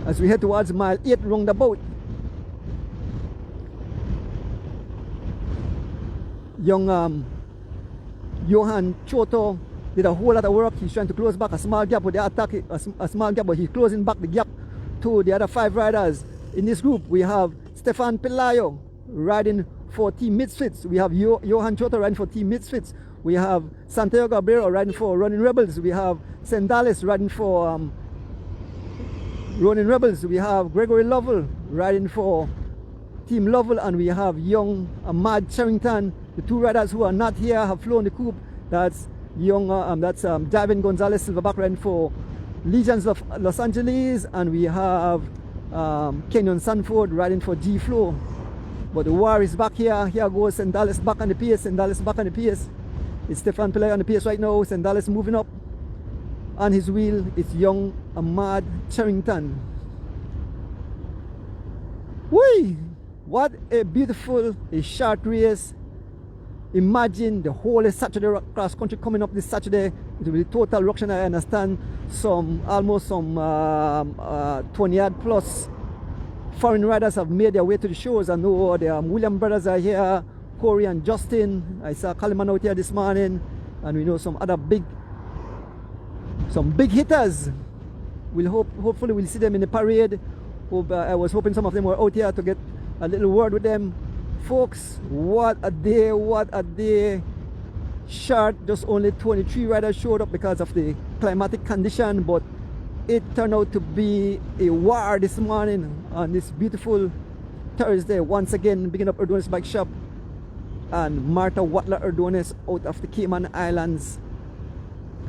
as we head towards mile 8 roundabout. Young Johan Choto did a whole lot of work. He's trying to close back a small gap with the attack, a small gap, but he's closing back the gap to the other 5 riders. In this group, we have Stefan Pelayo riding for Team Misfits. We have Johan Choto riding for Team Misfits. We have Santiago Abrero riding for Running Rebels. We have Sendales riding for Running Rebels. We have Gregory Lovell riding for Team Lovell, and we have young Ahmad Charrington. The 2 riders who are not here have flown the coupe. That's young, Davin Gonzalez Silverback riding for Legions of Los Angeles, and we have Kenyon Sanford riding for G Flow. But the war is back here. Here goes Sendales back on the pace. Sendales back on the pace. It's Stefan Pelayo on the pace right now. Sendales moving up on his wheel. It's young Ahmad Charrington. Whee! What a beautiful, a short race. Imagine the whole Saturday cross country coming up this Saturday. It will be total ruction. I understand almost some 20 plus foreign riders have made their way to the shows. I know the William brothers are here, Corey and Justin. I saw Kaliman out here this morning, and we know some big hitters. Hopefully we'll see them in the parade. I was hoping some of them were out here to get a little word with them. Folks, what a day. Short, just only 23 riders showed up because of the climatic condition, but it turned out to be a war this morning on this beautiful Thursday. Once again, picking up Erdonis Bike Shop and Martha Watler Erdonis out of the Cayman Islands,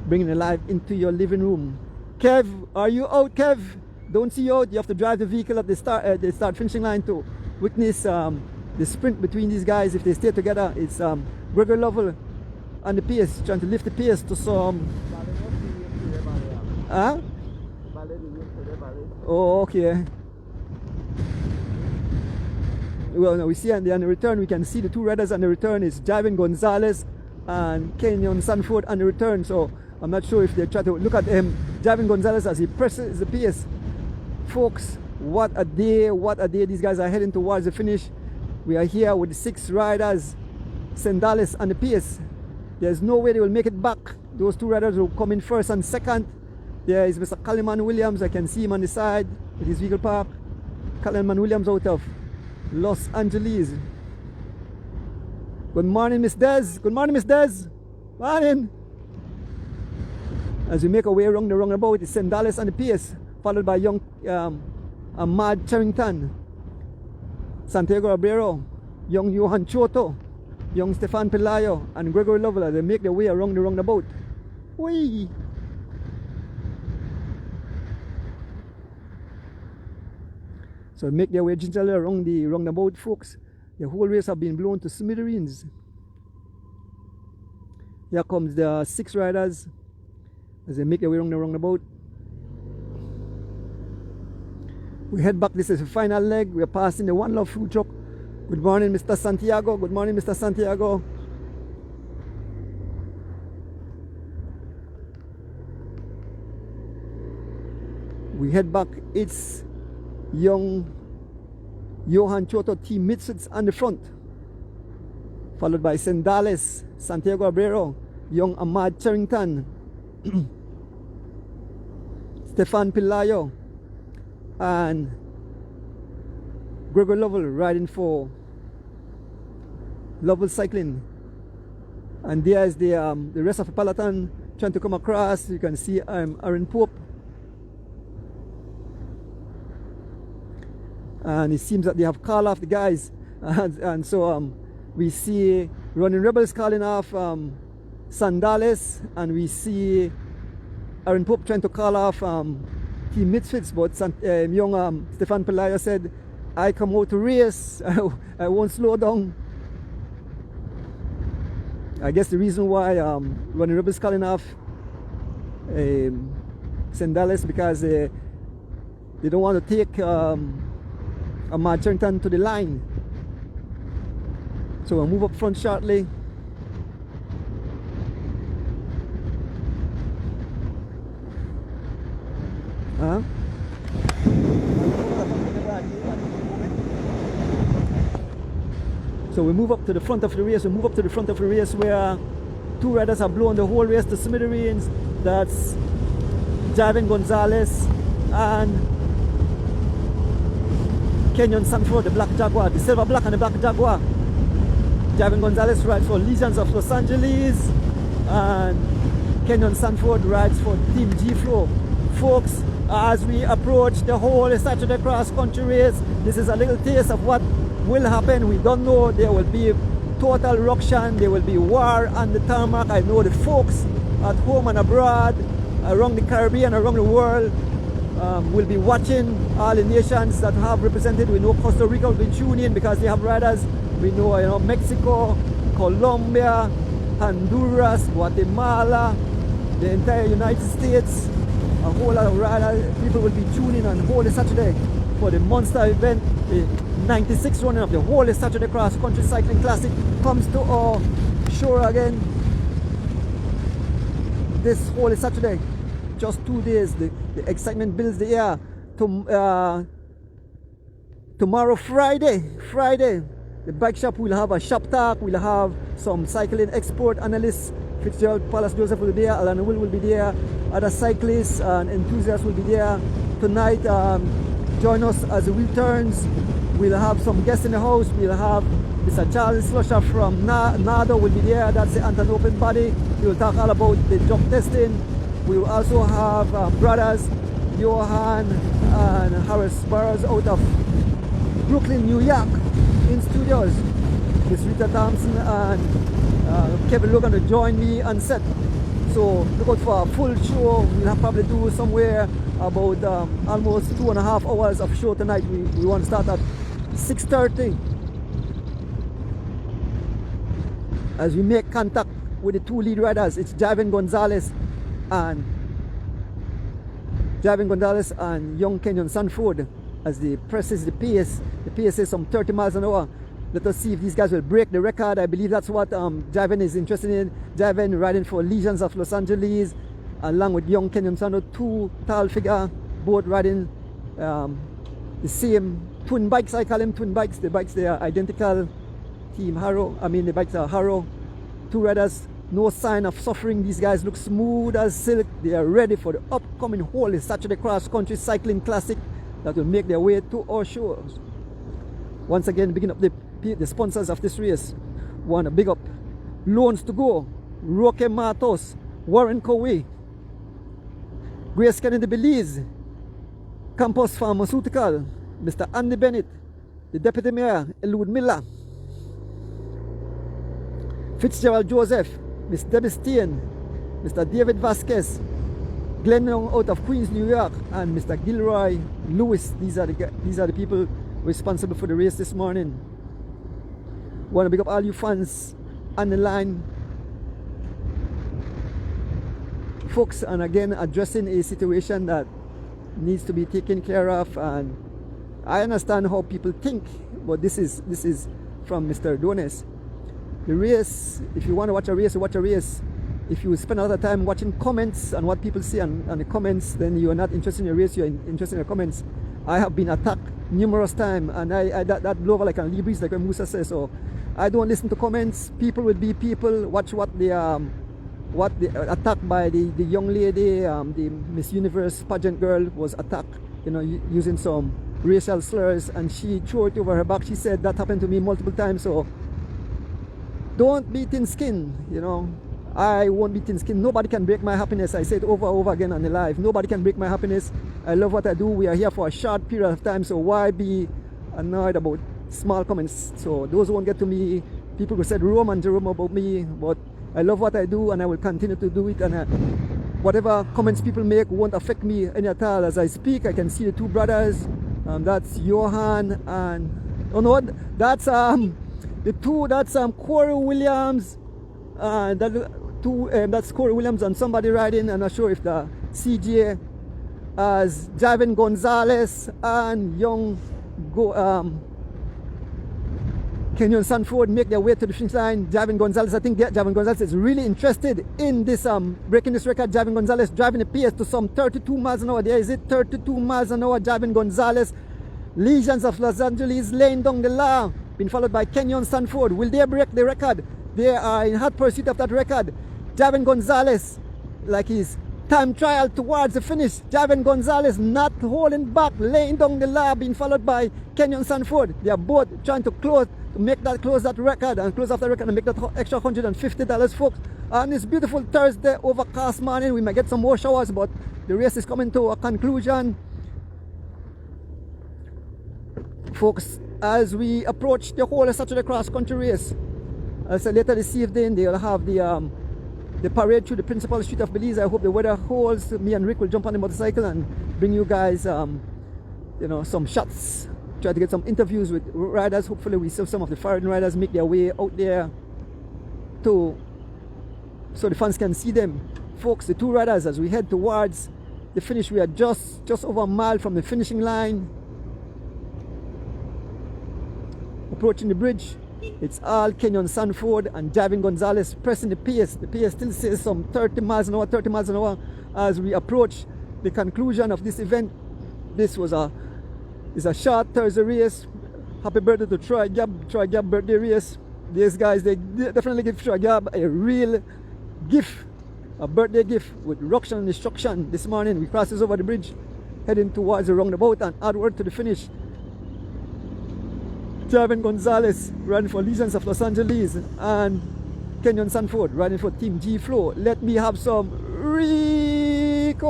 bringing it live into your living room. Kev, are you out, Kev? Don't see you out. You have to drive the vehicle at the start finishing line to witness the sprint between these guys. If they stay together, it's Gregory Lovell on the pace, trying to lift the pace to some. Huh? Oh, okay. Well, now we see on the return, we can see the 2 riders on the return. It's Javin Gonzalez and Kenyon Sanford on the return. So I'm not sure if they try to look at him. Javin Gonzalez as he presses the pace. Folks, what a day, what a day. These guys are heading towards the finish. We are here with the 6 riders, Sendales on the pace. There's no way they will make it back. Those 2 riders will come in first and second. There is Mr. Kaliman Williams. I can see him on the side with his vehicle park. Kaliman Williams out of Los Angeles. Good morning, Miss Des. Good morning, Miss Des. Morning. As we make our way around the roundabout, it's Sendales on the pace, followed by young Ahmad Charrington, Santiago Abrero, young Johan Choto, young Stefan Pelayo and Gregory Lovell as they make their way around the roundabout. Whee! So make their way gingerly around the roundabout, folks. The whole race have been blown to smithereens. Here comes the 6 riders as they make their way around the roundabout. We head back. This is the final leg. We are passing the One Love food truck. Good morning, Mr. Santiago. Good morning, Mr. Santiago. We head back. It's young Johan Choto team Mitsits on the front, followed by Sendales, Santiago Abrero, young Ahmad Charrington, Stefan Pelayo, and Gregor Lovell riding for Lovell Cycling. And there is the rest of the peloton trying to come across. You can see Aaron Pope. And it seems that they have called off the guys. And so we see Running Rebels calling off Sandales, and we see Aaron Pope trying to call off Team Misfits, but young Stefan Pelayo said, I come out to race, I won't slow down. I guess the reason why Running Rebels calling off Sandales because they don't want to take Ahmad Charrington to the line. So we'll move up front shortly. So we move up to the front of the race. We move up to the front of the race where 2 riders have blown the whole race to smithereens. That's Javin Gonzalez and Kenyon Sanford, the Black Jaguar, the Silver Black and the Black Jaguar. Javin Gonzalez rides for Legions of Los Angeles, and Kenyon Sanford rides for Team G-Flow. Folks, as we approach the whole Saturday cross country race, this is a little taste of what will happen. We don't know. There will be total ruction, there will be war on the tarmac. I know the folks at home and abroad, around the Caribbean, around the world, will be watching. All the nations that have represented. We know Costa Rica will be tuning in because they have riders. We know, Mexico, Colombia, Honduras, Guatemala, the entire United States. A whole lot of riders, people will be tuning on Holy Saturday for the monster event. The 96th running of the Holy Saturday Cross Country Cycling Classic comes to our shore again this Holy Saturday. Just 2 days, the excitement builds the air. Tomorrow, Friday, the bike shop will have a shop talk. We'll have some cycling expert analysts. Fitzgerald Palace Joseph will be there, Alan Will be there, other cyclists and enthusiasts will be there. Tonight, join us as the wheel turns. We'll have some guests in the house. We'll have Mr. Charles Slusher from NADO will be there. That's the Anton Open Body. He will talk all about the job testing. We will also have brothers Johan and Harris Burrows out of Brooklyn, New York in studios. Miss Rita Thompson and Kevin Logan will join me on set. So look out for a full show. We'll have probably do somewhere about almost 2.5 hours of show tonight. We want to start at 6:30 as we make contact with the 2 lead riders. It's Javin Gonzalez and young Kenyon Sanford as they presses the pace. The pace is some 30 miles an hour. Let us see if these guys will break the record. I believe that's what Javin is interested in. Javin riding for Legions of Los Angeles along with young Kenyon Sanford, 2 tall figure, both riding the same twin bikes. I call them twin bikes. The bikes, they are identical. Team Harrow, the bikes are Harrow. 2 riders, no sign of suffering. These guys look smooth as silk. They are ready for the upcoming Holy Saturday Cross Country Cycling Classic that will make their way to our shores. Once again, picking up the sponsors of this race. Want to big up Loans to Go, Roque Matos, Warren Cowie, Grace Kennedy Belize, Campus Pharmaceutical, Mr. Andy Bennett, the Deputy Mayor, Elwood Miller, Fitzgerald Joseph, Miss Debbie Steen, Mr. David Vasquez, Glenn Young out of Queens, New York, and Mr. Gilroy Lewis. These are the people responsible for the race this morning. Want to big up all you fans on the line, folks, and again addressing a situation that needs to be taken care of. And I understand how people think, but this is from Mr. Donis. The race, if you want to watch a race, you watch a race. If you spend a lot of time watching comments and what people say on the comments, then you are not interested in the race, you are interested in the comments. I have been attacked numerous times, and that blow over like a lee breeze, like when Musa says. So I don't listen to comments. People will be people. Watch what the attacked by the young lady, the Miss Universe pageant girl was attacked, you know, using some racial slurs, and she threw it over her back. She said that happened to me multiple times. So don't be thin skinned, you know. I won't be thin skinned. Nobody can break my happiness. I say it over and over again on the live. Nobody can break my happiness. I love what I do. We are here for a short period of time, so why be annoyed about small comments? So those won't get to me. People who said Rome and Jerome about me, but I love what I do and I will continue to do it, and whatever comments people make won't affect me any at all. As I speak, I can see the two brothers. That's Johan and that's Corey Williams, and that's Corey Williams and somebody riding. I'm not sure if the CJ as Javin Gonzalez and Kenyon Sanford make their way to the finish line. Javin Gonzalez, I think Javin Gonzalez is really interested in this breaking this record. Javin Gonzalez driving the pace to some 32 miles an hour. There is it, 32 miles an hour. Javin Gonzalez, Legions of Los Angeles laying down the law, been followed by Kenyon Sanford. Will they break the record? They are in hot pursuit of that record. Javin Gonzalez, like his time trial towards the finish. Javin Gonzalez not holding back, laying down the law, being followed by Kenyon Sanford. They are both trying to close that record and close off the record and make that extra $150, folks. On this beautiful Thursday overcast morning, we might get some more showers, but the race is coming to a conclusion, folks. As we approach the whole Saturday cross country race, as later this evening they'll have the parade through the principal street of Belize. I hope the weather holds. Me and Rick will jump on the motorcycle and bring you guys you know, some shots, try to get some interviews with riders. Hopefully we see some of the foreign riders make their way out there so the fans can see them, folks. The two riders, as we head towards the finish, we are just over a mile from the finishing line, approaching the bridge. It's all Kenyon Sanford and Javin Gonzalez pressing the pace. The pace still says some 30 miles an hour as we approach the conclusion of this event. This was a short Thursday race. Happy birthday to Troy Gabb birthday race. These guys, they definitely give Troy Gabb a real gift, a birthday gift with ruction and instruction. This morning we crosses over the bridge, heading towards the roundabout and outward to the finish. Javin Gonzalez riding for Legions of Los Angeles and Kenyon Sanford riding for Team G Flow. Let me have some Ricola.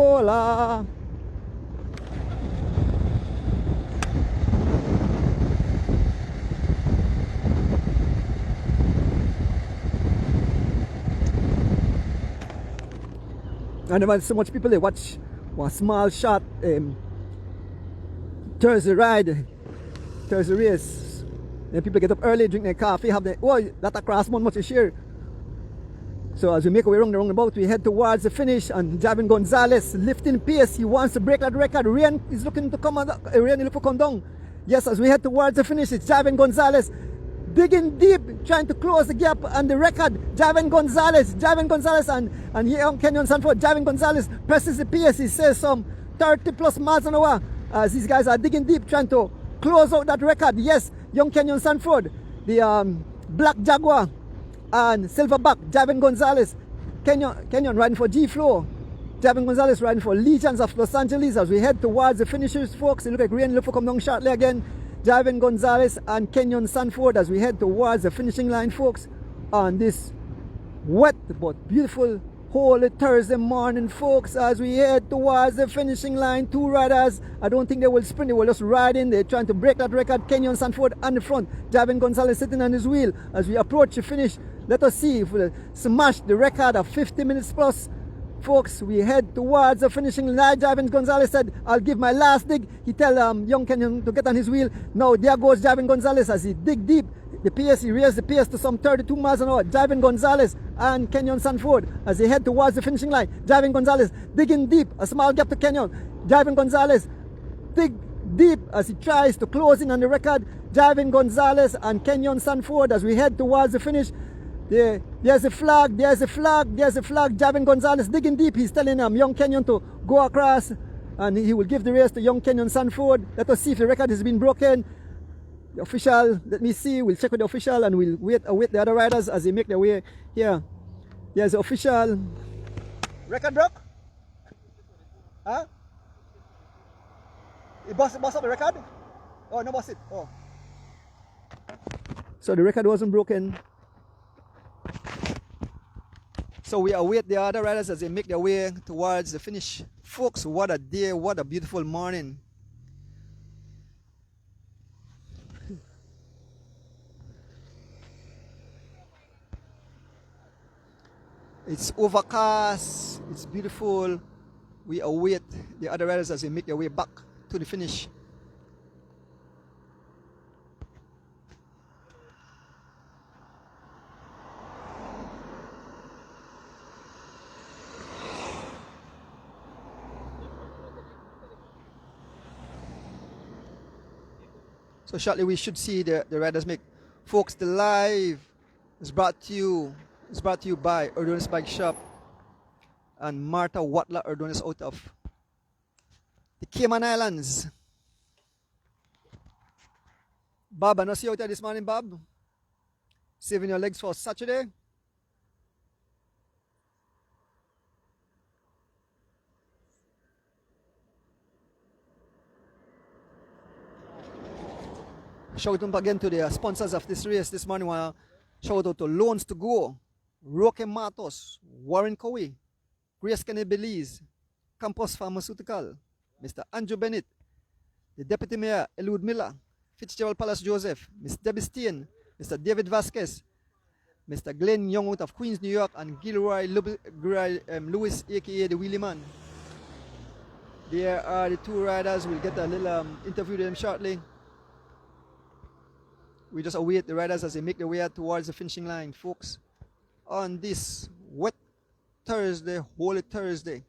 And there was so much people, they watch one small shot Thursday race. Then people get up early, drink their coffee, have that across one much to share. So as we make our way around the roundabout, we head towards the finish, and Javin Gonzalez lifting pace. He wants to break that record. Rain is looking to come down. Yes, as we head towards the finish, it's Javin Gonzalez digging deep, trying to close the gap on the record. Javin Gonzalez and here Kenyon Sanford. Javin Gonzalez presses the pace. He says some 30 plus miles an hour as these guys are digging deep, trying to close out that record. Yes, young Kenyon Sanford, the Black Jaguar and Silverback. Javin Gonzalez, Kenyon riding for G Flow. Javin Gonzalez riding for Legions of Los Angeles. As we head towards the finishers, folks, it look like rain will come down shortly again. Javin Gonzalez and Kenyon Sanford as we head towards the finishing line, folks, on this wet but beautiful holy Thursday morning, folks, as we head towards the finishing line. Two riders, I don't think they will sprint, they will just ride in. They're trying to break that record. Kenyon Sanford on the front, Javin Gonzalez sitting on his wheel. As we approach the finish, let us see if we'll smash the record of 50 minutes plus. Folks, we head towards the finishing line. Javin Gonzalez said, I'll give my last dig. He tell young Kenyon to get on his wheel. Now there goes Javin Gonzalez as he dig deep. The pace, he raised the pace to some 32 miles an hour. Javin Gonzalez and Kenyon Sanford as they head towards the finishing line. Javin Gonzalez digging deep, a small gap to Kenyon. Javin Gonzalez dig deep as he tries to close in on the record. Javin Gonzalez and Kenyon Sanford as we head towards the finish. There's a flag, there's a flag, there's a flag. Javin Gonzalez digging deep. He's telling young Kenyon to go across and he will give the race to young Kenyon Sanford. Let us see if the record has been broken. The official, let me see, we'll check with the official and we'll await the other riders as they make their way here. There's the official. Record broke? Huh? It bust up the record? Oh, no, bust it. Oh. So the record wasn't broken. So we await the other riders as they make their way towards the finish. Folks, what a day, what a beautiful morning. It's overcast, it's beautiful. We await the other riders as they make their way back to the finish. So shortly we should see the riders make. Folks, the live is brought to you by Erdonis Bike Shop and Martha Watla Erdonis out of the Cayman Islands. Bob, I know see you out there this morning, Bob. Saving your legs for Saturday. Shout out again to the sponsors of this race this morning. Shout out to Loans to Go, Roque Matos, Warren Cowie, Grace Kennedy Belize, Campus Pharmaceutical, Mr. Andrew Bennett, the Deputy Mayor Elud Miller, Fitzgerald Palace Joseph, Ms. Debbie Steen, Mr. David Vasquez, Mr. Glenn Young out of Queens, New York, and Gilroy Lewis, aka the Wheelie Man. There are the two riders. We'll get a little interview with them shortly. We just await the riders as they make their way out towards the finishing line, folks. On this wet Thursday, holy Thursday.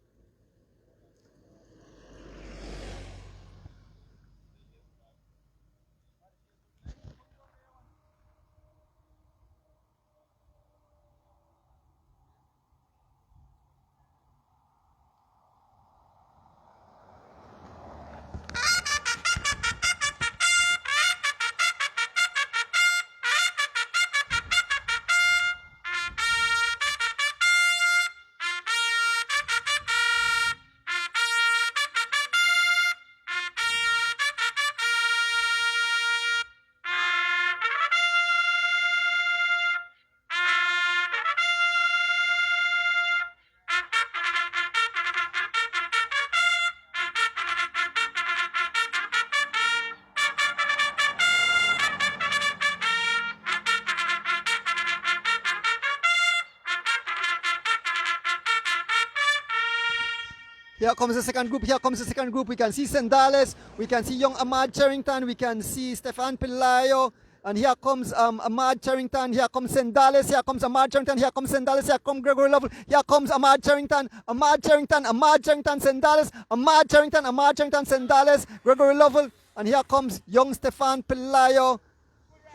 Here comes the second group. Here comes the second group. We can see Sendales. We can see young Ahmad Charrington. We can see Stefan Pelayo. And here comes Ahmad Charrington. Here comes Sendales. Here comes Ahmad Charrington. Here comes Sendales. Here comes Gregory Lovell. Here comes Ahmad Charrington. Ahmad Charrington. Ahmad Charrington. Sendales. Ahmad Charrington. Ahmad Charrington. Sendales. Gregory Lovell. And here comes young Stefan Pelayo.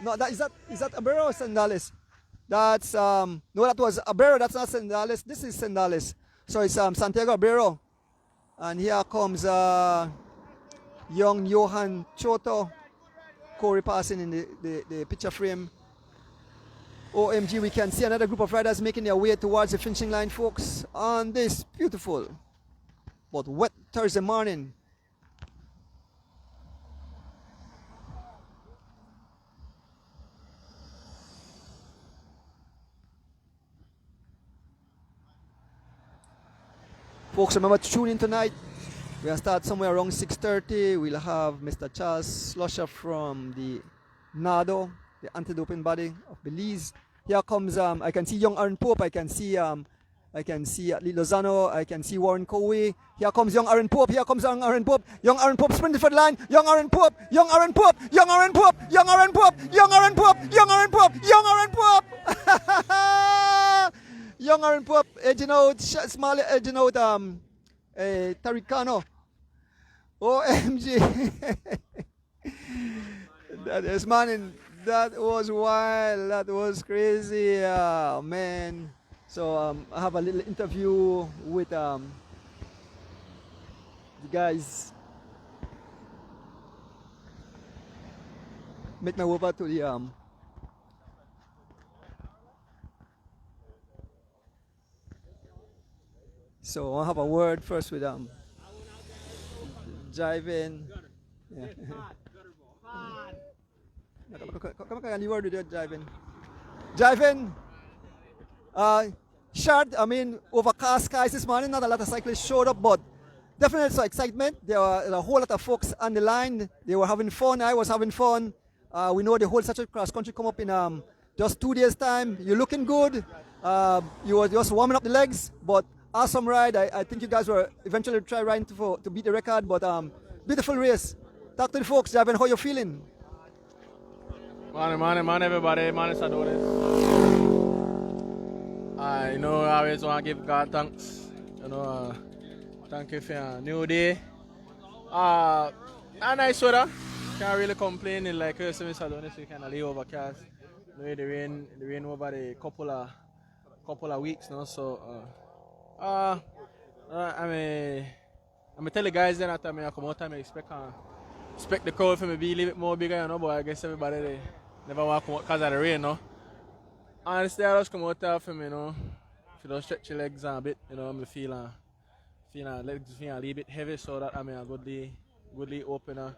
No, is that Abero or Sendales? That's no, that was Abero. That's not Sendales. This is Sendales. So it's Santiago Abero. And here comes young Johan Choto, Corey passing in the picture frame. OMG, we can see another group of riders making their way towards the finishing line, folks, on this beautiful but wet Thursday morning. Folks, remember to tune in tonight. We're going to start somewhere around 6:30. We'll have Mr. Charles Slusher from the NADO, the anti-doping body of Belize. Here comes, I can see young Aaron Pope. I can see Lee Lozano. I can see Warren Cowie. Here comes young Aaron Pope. Here comes young Aaron Pope. Young Aaron Pope sprinting for the line. Young Aaron Pope. Young Aaron Pope. Young Aaron Pope. Young Aaron Pope. Young Aaron Pope. Young Aaron Pope. Young Aaron Pope. Young Aaron Pope edging out, small edging out Taricano. OMG. That is man, that was wild. That was crazy. Man. So I have a little interview with the guys. Make my way over to the so I'll have a word first with Jivin. Yeah. Come on, any word with you, Jivin? Jivin. Short, I mean, overcast skies this morning. Not a lot of cyclists showed up, but definitely some excitement. There were a whole lot of folks on the line. They were having fun. I was having fun. We know the whole Satchel cross country come up in just 2 days' time. You're looking good. You were just warming up the legs, but awesome ride. I think you guys were eventually try riding to beat the record, but beautiful race. Talk to the folks, Javin. How you feeling? Man, everybody, man, it's Adonis. I know I always want to give God thanks. Thank you for a new day. A nice weather. Can't really complain. In like Mr. Adonis, we kind of lay overcast. The rain over the couple of weeks now. So I'm tell the guys then after I come out and I expect the crowd for me to be a little bit more bigger, but I guess everybody they never want to come out because of the rain, Honestly, I just come out there for me, if you don't stretch your legs a bit, I'm feeling legs feel a little bit heavy, so that I'm a goodly opener,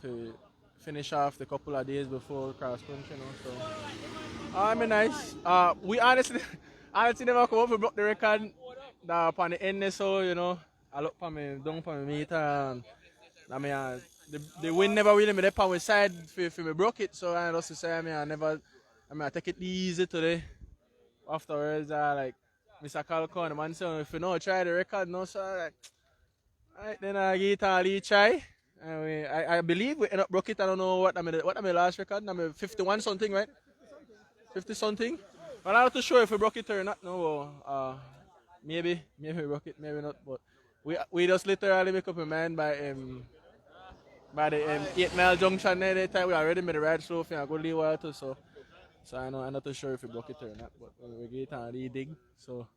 to finish off the couple of days before cross country, So I'm nice. We honestly never come up and broke the record upon the end, so I look for me down for me meter, and the wind never really made up on my side for me broke it, so I just say I take it easy today. Afterwards, like Mr. Calcon, the man said, if you know, try the record, so alright, then I give it a try. I believe we end up broke it. I don't know what my last record. I'm 51 something, right? 50 something. But I'm not too sure if we broke it or not. No, maybe we broke it, maybe not. But we just literally make up a mind by the 8 Mile Junction there. That time we already made the ride slow for a good little while too. So I'm not too sure if we broke it or not. But we get it and really dig. So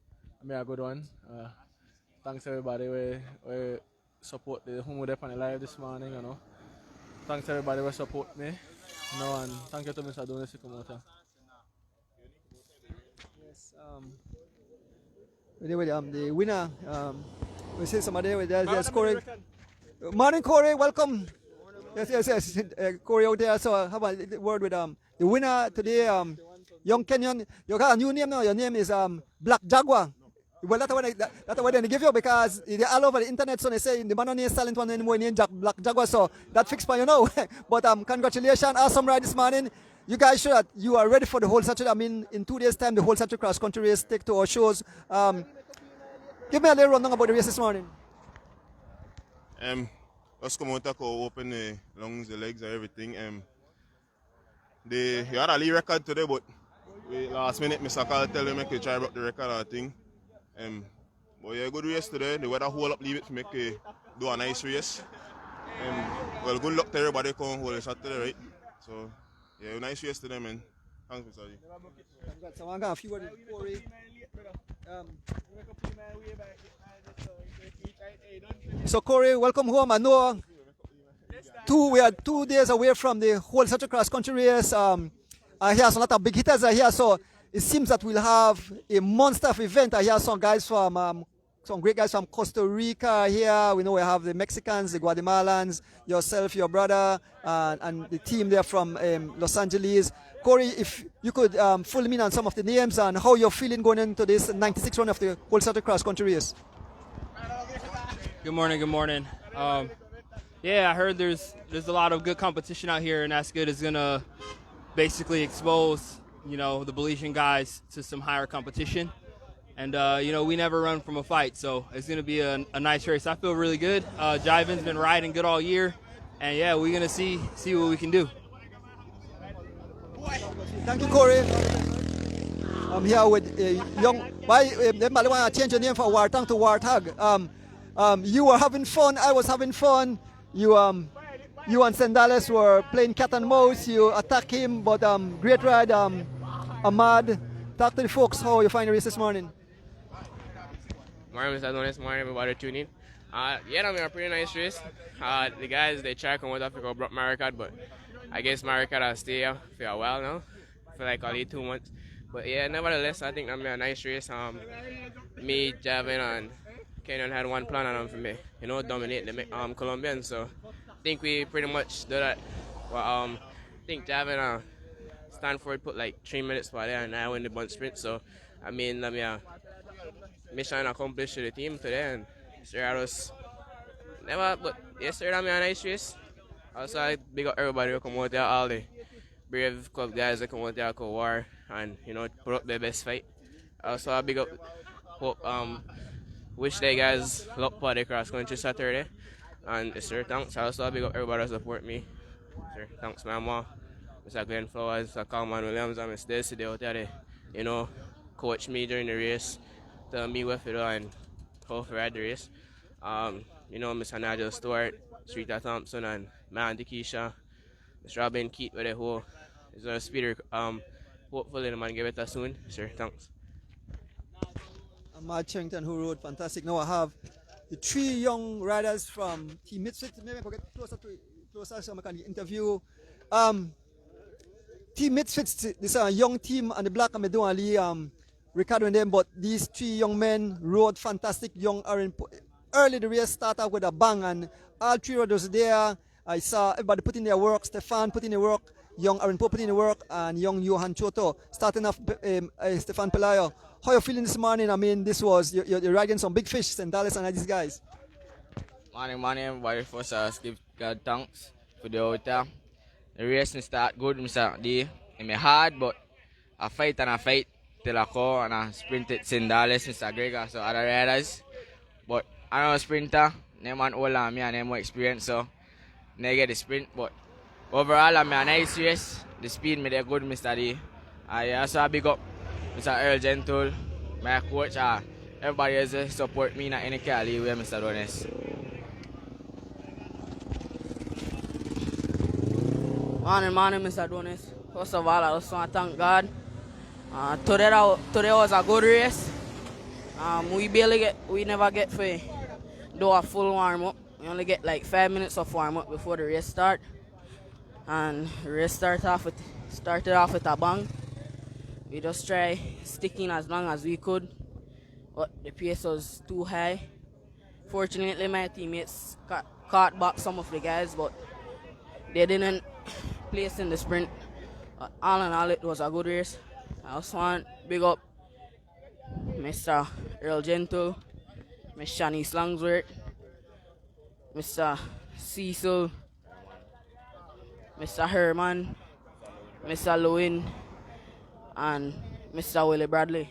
I mean a good one. Thanks everybody we support the home with on the live this morning. Thanks everybody who support me. And thank you to Mr. Adonis to come out. Yes. The winner. We see somebody with there's Corey. Morning, Corey. Welcome. Yes. Corey out there. So how about the word with the winner today? Young Kenyon. You got a new name now. Your name is Black Jaguar. Well, that's what they give you because they're all over the internet. So they say the man on here silent one anymore named Black Jaguar. So that fixed for But congratulations, awesome ride this morning. You guys sure that you are ready for the whole Saturday? I mean, in 2 days' time, the whole Saturday cross country race take to our shows. Give me a little rundown about the race this morning. Just come out to open the lungs, the legs, and everything. You had a lead record today, but last minute, Mr. Carl tell me to try to break the record and thing. But yeah, good race today. The weather hold up, leave it to make do a nice race. Well, good luck to everybody come hold the Saturday, right? So yeah, nice race today, man. Thanks, Mr. G. So I got a few words with Corey. So Corey, welcome home. I know we are 2 days away from the whole Saturday cross country race. I hear some lot of big hitters are here, so it seems that we'll have a monster event. I hear some guys from some great guys from Costa Rica here. We know we have the Mexicans, the Guatemalans, yourself, your brother, and the team there from Los Angeles. Corey, if you could fill me in on some of the names and how you're feeling going into this 96 run of the whole Saturday cross country race. Good morning. Good morning. Yeah, I heard there's a lot of good competition out here, and that's good. It's gonna basically expose the Belizean guys to some higher competition. And we never run from a fight, so it's gonna be a nice race. I feel really good. Jivin's been riding good all year, and yeah, we're gonna see what we can do. Thank you, Corey. I'm here with young. Why they might want to change your name from Wartang to Warthog. You were having fun. I was having fun. You and Sandales were playing cat and mouse. You attack him, but great ride. Ahmad, talk to the folks how you find the race this morning. Morning, Mr. Adonis. Morning, everybody tuning in. Yeah, I mean, a pretty nice race. The guys, they try to come out Africa, brought my record, but I guess my record will stay here for a while now, for like only 2 months. But yeah, nevertheless, I think I'm a nice race. Me, Javin, and Kenyon had one plan on for me, dominate the Colombians. So I think we pretty much do that. But I think Javin and Stanford put like 3 minutes for there, and I win the bunch sprint. So I mean, mission accomplished to the team today, and Serratos never. But yesterday, I'm a nice race. Also, I big up everybody who come out there, all the brave club guys that come out there, go war, and put up their best fight. Also, I big up, hope, wish they guys luck for the cross country Saturday, and sir, thanks. Also, I big up everybody who support me. Sir, thanks, my mom, Mr. Glenn Flowers, Mr. Carlman Williams, and Mr. Stacy, they out there, coach me during the race, tell me what to do and how to ride the race. Mr. Nigel Stewart, Streeter Thompson, and my Auntie Keisha, Mr. Robin Keith with the whole is a speeder. Hopefully the man get better soon. Sure, thanks. Ahmad Charrington who rode fantastic. Now I have the 3 young riders from Team Misfits. Maybe I can get closer so I can interview. Team Misfits, this is a young team and the black and Medon Ali, Ricardo and them, but these 3 young men rode fantastic. Early the race started with a bang, and all 3 riders there. I saw everybody put in their work. Stefan put in the work, young Aaron Pope put in the work, and young Johan Choto. Starting off, Stefan Pelayo. How you feeling this morning? I mean, this was, you're riding some big fish, and Dallas and these guys. Morning, everybody. First, give God thanks for the outer. The race start good, Mr. D. It hard, but I fight till I go and I sprinted Sindales, Mr. Gregor, so other riders. But I'm a sprinter, they man older than me and they more experience, so they get the sprint. But overall, I'm a nice race. The speed made it good, Mr. D. I also big up Mr. Earl Gentle, my coach. Everybody else support me in any Cali way, Mr. Donis. Morning, Mr. Donis. First of all, I just want to thank God. Today was a good race. We never get to do a full warm up. We only get like 5 minutes of warm up before the race start. And the race started off with a bang. We just try sticking as long as we could, but the pace was too high. Fortunately, my teammates caught back some of the guys, but they didn't place in the sprint. All in all, it was a good race. I also want to big up Mr. Earl Gentle, Miss Shanice Langsworth, Mr. Cecil, Mr. Herman, Mr. Lewin, and Mr. Willie Bradley.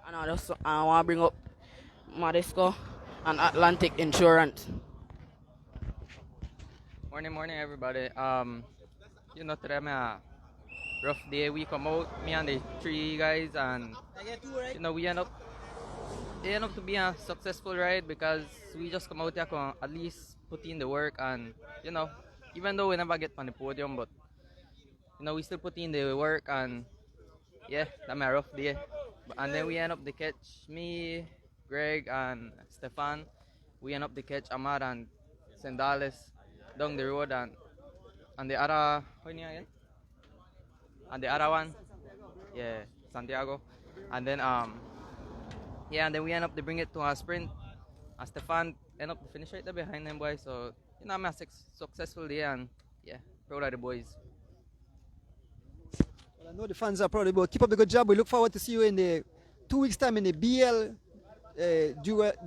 And I want to bring up Madisco and Atlantic Insurance. Morning, everybody. Today I'm a rough day. We come out, me and the 3 guys, and we end up to be a successful ride because we just come out here to at least put in the work, and even though we never get on the podium, but we still put in the work, and yeah, that's a rough day. And then we end up the catch, me, Greg, and Stefan. We end up the catch Ahmad and Sandales down the road, and the other, again? And the other one, yeah, Santiago. And then and then we end up to bring it to a sprint. And Stefan end up to finish right there behind them boys. So I'm a successful day, and yeah, proud of the boys. Well, I know the fans are proud, but keep up the good job. We look forward to see you in the 2 weeks time in the BL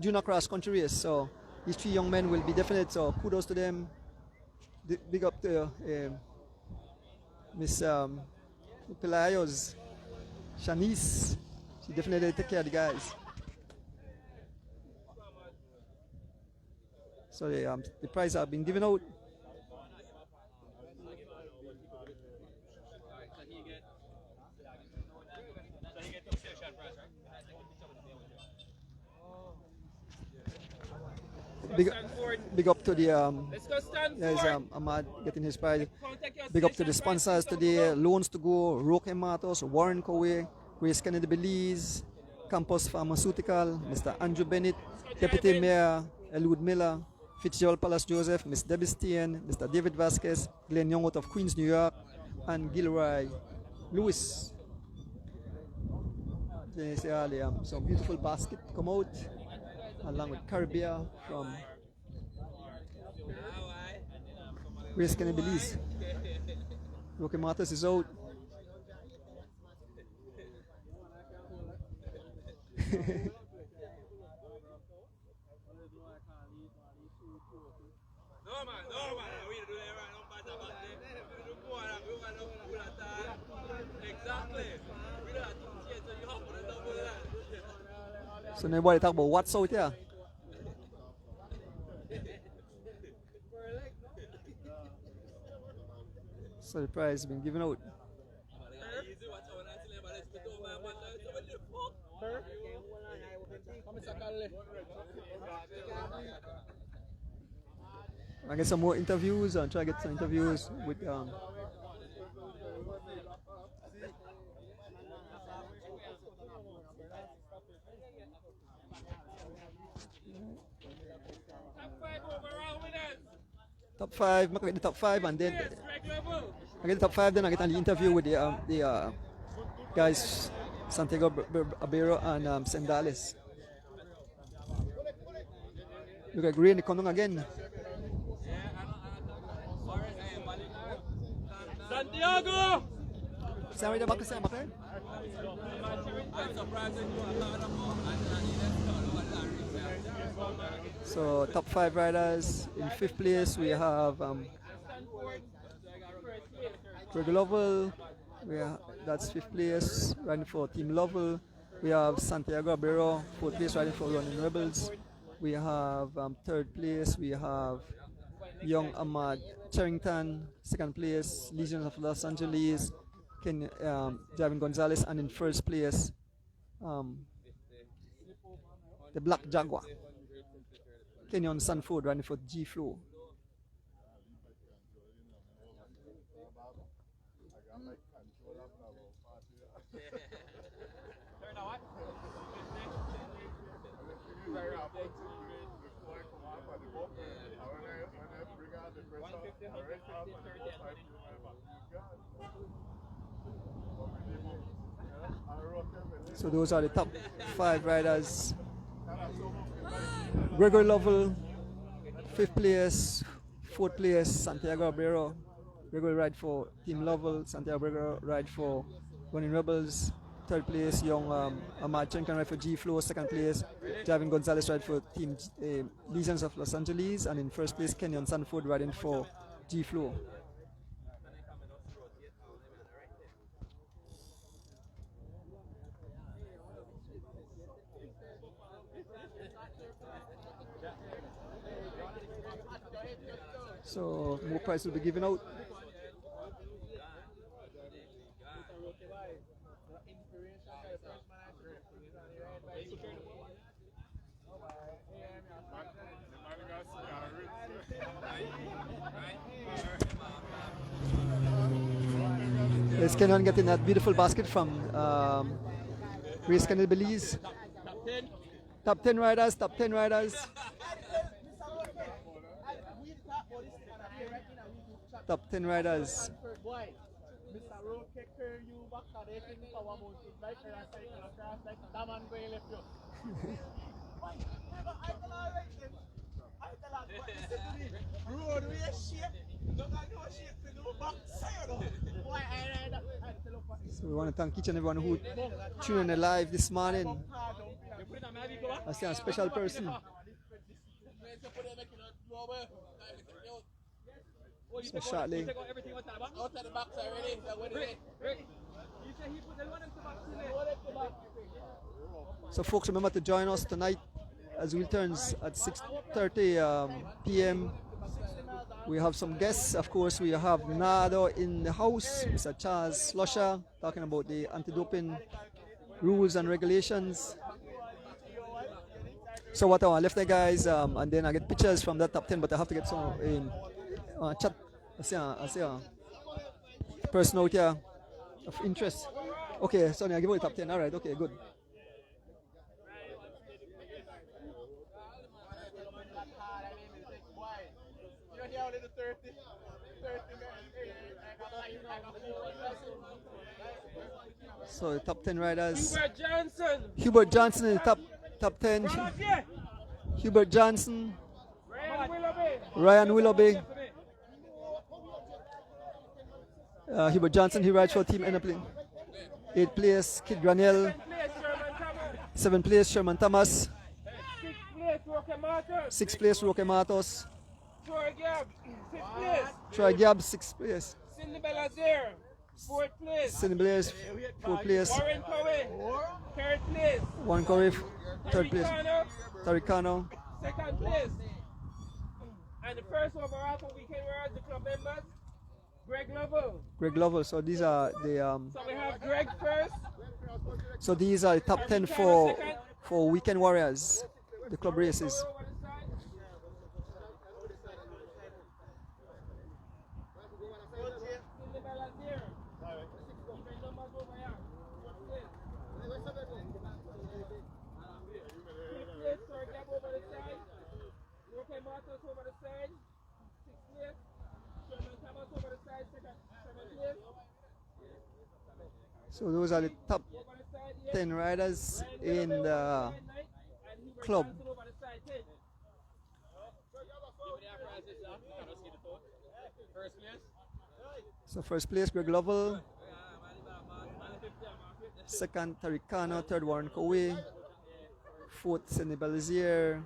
junior cross country race. So these three young men will be definite. So kudos to them. Big up to Miss Pelayos, Shanice. She definitely take care of the guys. So the prize have been given out. Big up to the Ahmad getting his prize. Big up to the sponsors today: Loans to Go, Roque Matos, Warren Cowie, Grace Kennedy Belize, Campus Pharmaceutical, Mr. Andrew Bennett, Deputy Mayor Elwood Miller, Fitzgerald Palace Joseph, Ms. Debbie Steen, Mr. David Vasquez, Glenn Young out of Queens, New York, and Gilroy Lewis. Then you see all the, some beautiful basket come out, along with Caribbean from Grace Kennedy Belize. Roque Matos is out. So nobody talk about what's out here. So the prize has been given out. I get some more interviews and try to get some interviews with top five. I get the top five, and then I get the top five. Then I get on the interview with the guys, Santiago Abero and Sendales. Look at Green coming again. Santiago! Sorry, the back is back. So top five riders. In fifth place we have Greg Lovell. That's fifth place, riding for Team Lovell. We have Santiago Abero, fourth place, riding for Running Rebels. We have third place, we have Young Ahmad Charrington, second place, Legions of Los Angeles, Javin Gonzalez, and in first place, the Black Jaguar, Kenyon Sanford, running for G Flow. So those are the top five riders. Gregory Lovell, fifth place, fourth place, Santiago Abero. Gregory ride for Team Lovell, Santiago Abero ride for Running Rebels. Third place, Young Ahmad Charrington ride for G Flow. Second place, Javin Gonzalez ride for Team Legions of Los Angeles. And in first place, Kenyon Sanford riding for G Flow. So more prize will be given out. Is Kenyon getting that beautiful basket from Grace Kennedy Belize? Top 10 riders, top 10 riders. Top 10 riders. So we want to thank each and everyone who tuned in live this morning. I see a special person. So shortly. So folks, remember to join us tonight as we returns at 6:30 p.m. We have some guests. Of course, we have Nado in the house, Mr. Charles Slusher, talking about the anti-doping rules and regulations. So what I left there, guys, and then I get pictures from that top 10, but I have to get some in chat. I see a person out here of interest. Okay, Sonny, I give you the top 10. All right, okay, good. So the top 10 riders. Hubert Johnson in the top 10. Hubert Johnson. Ryan Willoughby. Hubert Johnson, he rides for Team Enaplin. 8th place, Kid Granell. 7th place, Sherman Thomas. 6th place, Roque Matos. Troy Gabb, 6th place. Cindy Belazier, 4th place. Cindy Blaze, 4th place. Warren Cowie, 3rd place. Warren Cowie, 3rd place. Taricano, 2nd place. And the first overall for weekend riders, the club members, Greg Lovell. Greg Lovell. So these are the So we have Greg first. so these are the top 10 for Weekend Warriors, the club races. So those are the top 10 riders in the club. So first place, Greg Lovell. Second, Taricano. Third, Warren Cowie. Fourth, Cindy Belazier.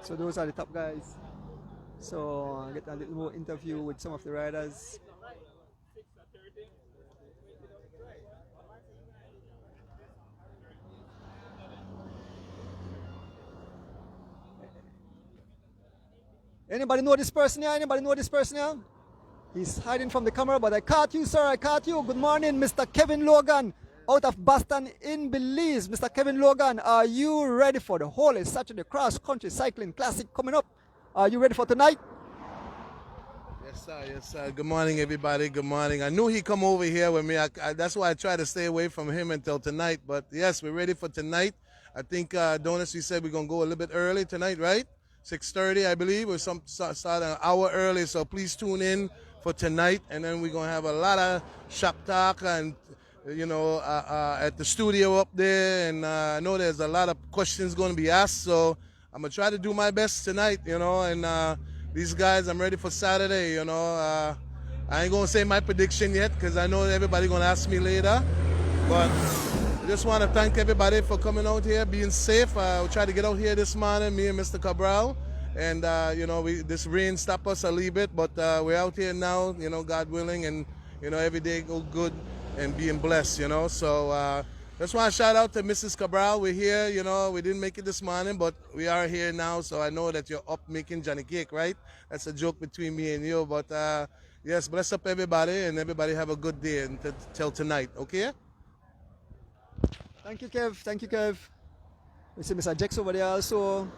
So those are the top guys. So I get a little more interview with some of the riders. Anybody know this person here? Anybody know this person here? He's hiding from the camera, but I caught you, sir. I caught you. Good morning, Mr. Kevin Logan, out of Boston in Belize. Mr. Kevin Logan, are you ready for the Holy Saturday Cross Country Cycling Classic coming up? Are you ready for tonight? Yes, sir. Yes, sir. Good morning, everybody. Good morning. I knew he'd come over here with me. That's why I tried to stay away from him until tonight. But yes, we're ready for tonight. I think Donis, we said we're going to go a little bit early tonight, right? 6:30, I believe. We're start an hour early. So please tune in for tonight. And then we're going to have a lot of shop talk and, you know, at the studio up there. And I know there's a lot of questions going to be asked. So I'm going to try to do my best tonight, you know. And these guys, I'm ready for Saturday, you know. I ain't going to say my prediction yet because I know everybody going to ask me later. But I just want to thank everybody for coming out here, being safe. We tried to get out here this morning, me and Mr. Cabral. And, you know, this rain stopped us a little bit. But we're out here now, you know, God willing. And, you know, every day go good and being blessed, you know. So just want to shout out to Mrs. Cabral. We're here, you know. We didn't make it this morning, but we are here now. So I know that you're up making Johnny cake, right? That's a joke between me and you. But, yes, bless up everybody. And everybody have a good day until tonight, okay? Thank you, Kev. Thank you, Kev. We see Mr. Jex over there also.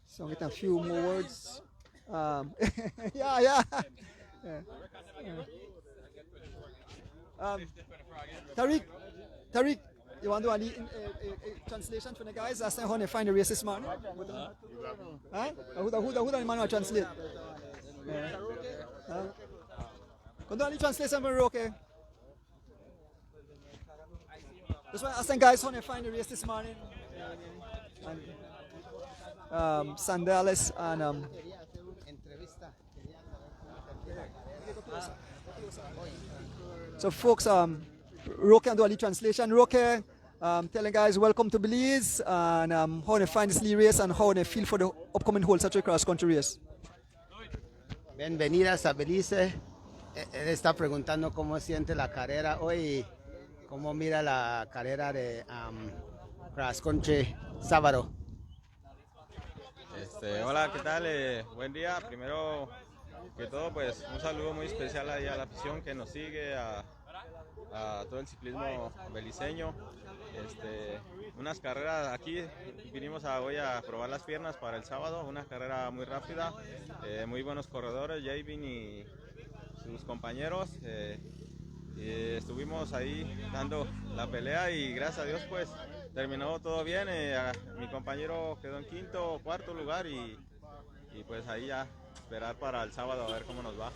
So I'm getting a few more words. Yeah. Tariq, you want to do a translation for the guys? Last time how they find the race this morning? Huh? Who the man will translate? Can do any translation for Roque? That's why I asked guys how they find the race this morning. Sandales and so folks, Roque can do a translation. Roque, telling guys welcome to Belize and how they find this race and how they feel for the upcoming whole Saturday cross country race. Bienvenidas a Belize. Él está preguntando cómo siente la carrera hoy, cómo mira la carrera de cross country sábado. Hola, ¿qué tal? Buen día. Primero que todo, pues un saludo muy especial ahí a la afición que nos sigue, a todo el ciclismo beliceño. Unas carreras aquí, vinimos hoy a probar las piernas para el sábado, una carrera muy rápida, muy buenos corredores, Javin y sus compañeros. Estuvimos ahí dando la pelea y gracias a Dios pues terminó todo bien. Mi compañero quedó en quinto o cuarto lugar y pues ahí ya esperar para el sábado a ver cómo nos va.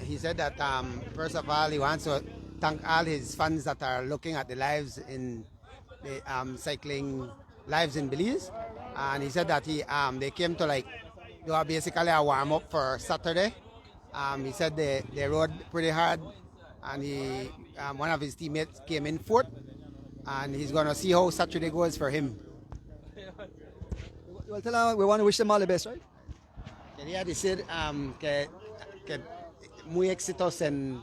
He said that first of all he wants to thank all his fans that are looking at the lives in the cycling lives in Belize, and he said that they came to like do basically a warm up for Saturday. He said they rode pretty hard, and one of his teammates came in fourth, and he's gonna see how Saturday goes for him. Well, tell him we want to wish them all the best, right? Quería decir que muy éxitos en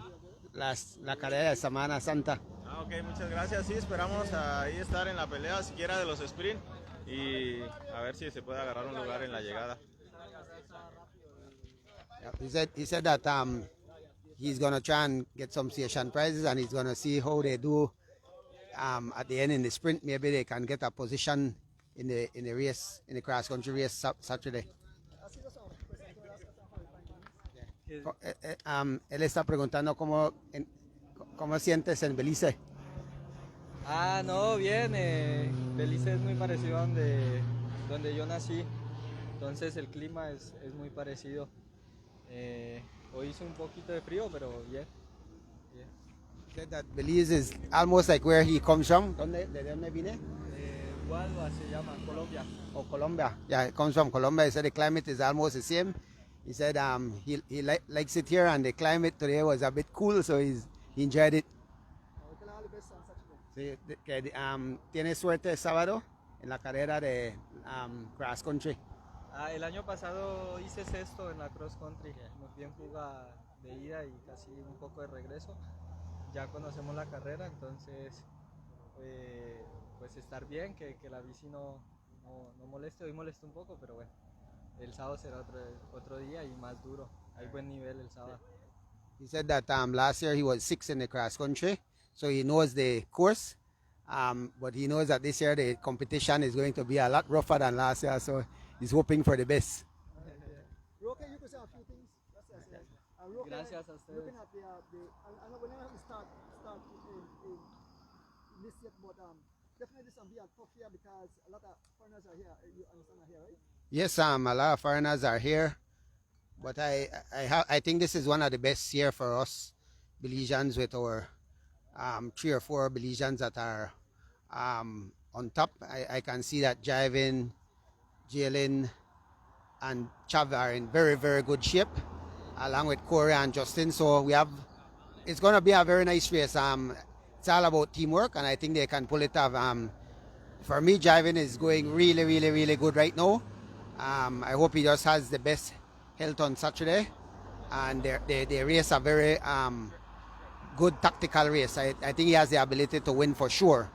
la carrera de Semana Santa. Ok, muchas gracias. Sí, esperamos ahí estar en la pelea, siquiera de los sprint, y a ver si se puede agarrar un lugar en la llegada. He said that he's going to try and get some station prizes, and he's going to see how they do at the end in the sprint. Maybe they can get a position in the race, in the cross country race Saturday. Él está preguntando cómo sientes en Belice. No, bien. Belice es muy parecido a donde yo nací, entonces el clima es muy parecido. Hoy hizo un poquito de frío, pero bien. He said that Belize is almost like where he comes from. ¿De dónde viene? Gualba se llama, Colombia. Oh, Colombia. Yeah, it comes from Colombia. He said the climate is almost the same. He said he likes it here, and the climate today was a bit cool, so he enjoyed it. Sí, que tiene suerte el sábado en la carrera de cross country. El año pasado hice sexto en la cross country. Nos fui en fuga de ida y casi un poco de regreso. Ya conocemos la carrera, entonces pues estar bien, que la bici no moleste. Hoy molesta un poco, pero bueno. El sábado será otro día y más duro. Hay buen nivel el sábado. He said that last year he was sixth in the cross country, so he knows the course, but he knows that this year the competition is going to be a lot rougher than last year, so he's hoping for the best. Roque, you could say a few things. Roque, gracias a ustedes. Looking at I know we're not going to start in this yet, but definitely this will be a tough year because a lot of foreigners are here. You understand are here, right? Yes, a lot of foreigners are here, but I think this is one of the best year for us Belizeans, with our 3 or 4 Belizeans that are on top. I can see that Javin, Jalen, and Chav are in very, very good shape, along with Corey and Justin. So it's going to be a very nice race. It's all about teamwork, and I think they can pull it off. For me, Javin is going really, really, really good right now. I hope he just has the best health on Saturday, and they race a very good tactical race. I think he has the ability to win for sure.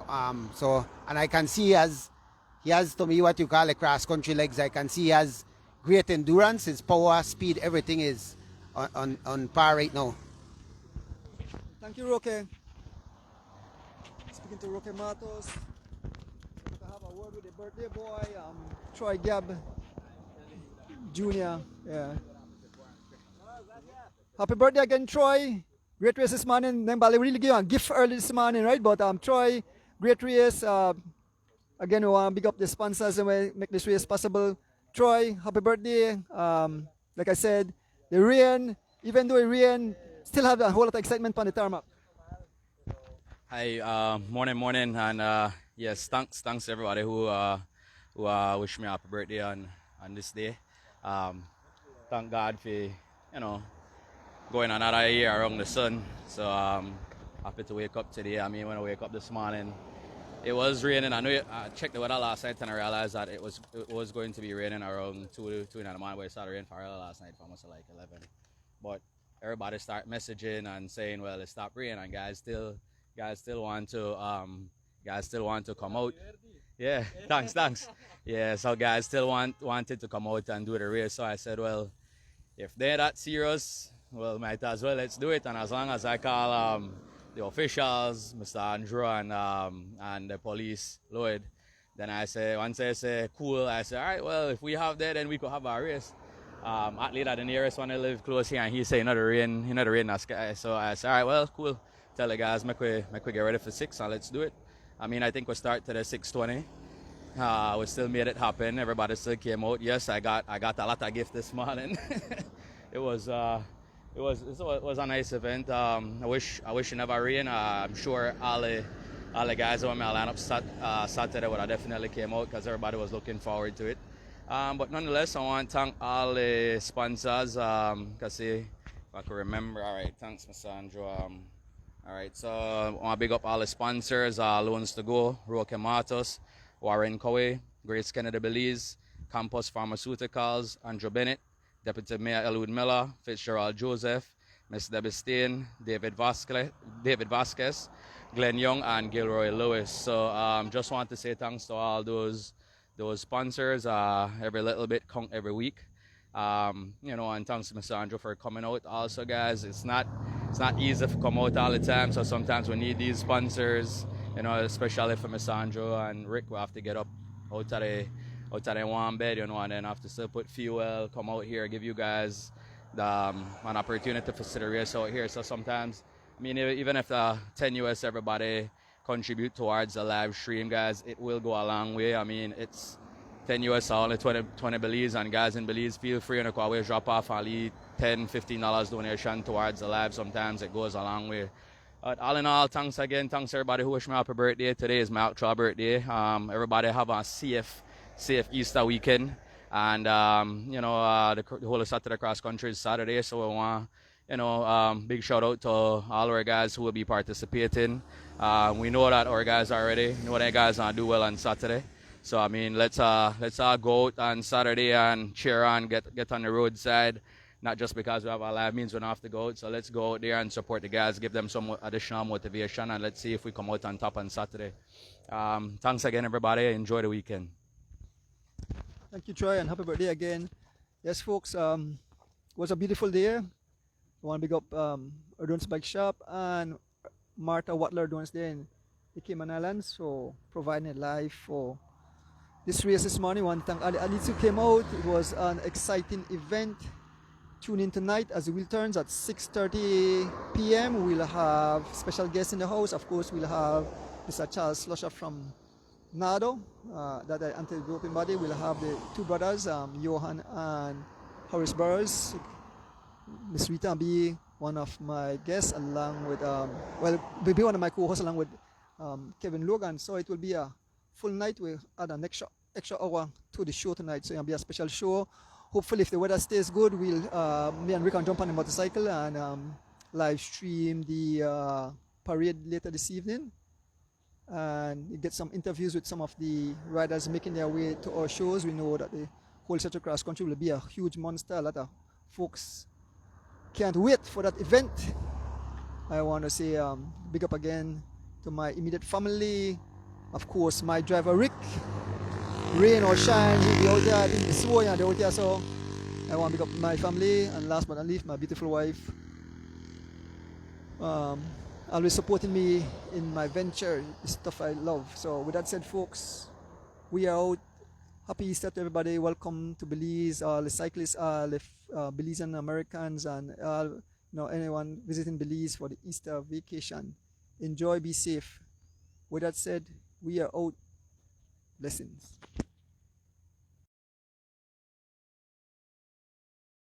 And I can see he has to me what you call a cross country legs. I can see he has great endurance, his power, speed, everything is on par right now. Thank you, Roque. Speaking to Roque Matos. To have a word with the birthday boy, Troy Gabb Jr. Yeah. happy birthday again, Troy. Great race this morning. Then Bali really give a gift early this morning, right? But Troy, great race. Again, we want to big up the sponsors and we make this race possible. Troy, happy birthday. Like I said, the rain, even though it rain, still have a whole lot of excitement on the tarmac. Hi, morning, and yes, thanks to everybody who wish me happy birthday on this day. Thank God for going another year around the sun. So happy to wake up today. I mean, when I wake up this morning, it was raining. I checked the weather last night and I realized that it was going to be raining around 2 in the morning. But it started raining for early last night, for almost like 11. But everybody start messaging and saying, well, it stopped raining, and guys still want to come out. Yeah, thanks. Yeah, so guys still wanted to come out and do the race. So I said, well, if they're that serious, well, might as well let's do it. And as long as I call the officials, Mr. Andrew and the police, Lloyd, then once I say cool, I say, all right, well, if we have that, then we could have our race. Athlete at the nearest one, I live close here, and he say, the rain in the sky. So I said, all right, well, cool. Tell the guys, make we get ready for 6 and let's do it. I mean, I think we start today 6:20. We still made it happen. Everybody still came out. Yes, I got a lot of gifts this morning. It was a nice event. I wish it never rained. I'm sure all the guys who were in my lineup Saturday would have definitely came out because everybody was looking forward to it. But nonetheless, I want to thank all the sponsors. Because if I can remember, all right, thanks, Mr. Andrew. All right, so I want to big up all the sponsors, Loans to Go, Roque Matos, Warren Cowie, Grace Kennedy Belize, Campus Pharmaceuticals, Andrew Bennett, Deputy Mayor Elwood Miller, Fitzgerald Joseph, Ms. Debbie Steen, David Vasquez, Glenn Young, and Gilroy Lewis. So just want to say thanks to all those sponsors. Every little bit count every week. And thanks to Mr. Andrew for coming out. Also, guys, it's not easy to come out all the time, so sometimes we need these sponsors, especially for Mr. Andrew and Rick. We have to get up out of the warm bed, and then have to still put fuel, come out here, give you guys an opportunity to see the race out here. So sometimes, I mean, even if the 10 US everybody contribute towards the live stream, guys, it will go a long way. I mean, it's 10 US, only 20 Belize, and guys in Belize, feel free to always drop off only $10, $15 donation towards the live. Sometimes it goes a long way. But all in all, thanks again. Thanks everybody who wished me happy birthday. Today is my actual birthday. Everybody have a safe Easter weekend. And, the whole Saturday cross country is Saturday, so we want, big shout out to all our guys who will be participating. We know that our guys are ready. We know that guys are do well on Saturday. So I mean, let's all go out on Saturday and cheer on, get on the roadside. Not just because we have our live means we don't have to go out. So let's go out there and support the guys, give them some additional motivation, and let's see if we come out on top on Saturday. Thanks again, everybody. Enjoy the weekend. Thank you, Troy, and happy birthday again. Yes, folks, it was a beautiful day. I want to big up Erdon's Bike Shop and Martha Watler Erdon's Day in the Cayman Islands for providing it live for this race this morning. I want to thank all the athletes who came out. It was an exciting event. Tune in tonight as the wheel turns at 6:30 p.m. We'll have special guests in the house. Of course, we'll have Mr. Charles Slusher from NADO, that anti-doping body. We'll have the two brothers, Johan and Horace Burrows. Miss Rita will be one of my guests, along with, will be one of my co-hosts along with Kevin Logan. So it will be a full night. We'll add an extra hour to the show tonight. So it'll be a special show. Hopefully, if the weather stays good, we'll me and Rick can jump on the motorcycle and live stream the parade later this evening, and get some interviews with some of the riders making their way to our shows. We know that the whole Central Cross Country will be a huge monster. A lot of folks can't wait for that event. I want to say big up again to my immediate family. Of course, my driver Rick. Rain or shine, he'll be out there. I think it's snowy and they're out there, so I want to pick up my family, and last but not least, my beautiful wife. Always supporting me in my venture, the stuff I love. So with that said, folks, we are out. Happy Easter to everybody. Welcome to Belize, all the cyclists, all the Belizean Americans, and all Now anyone visiting Belize for the Easter vacation, enjoy, be safe. With that said, we are out. Blessings.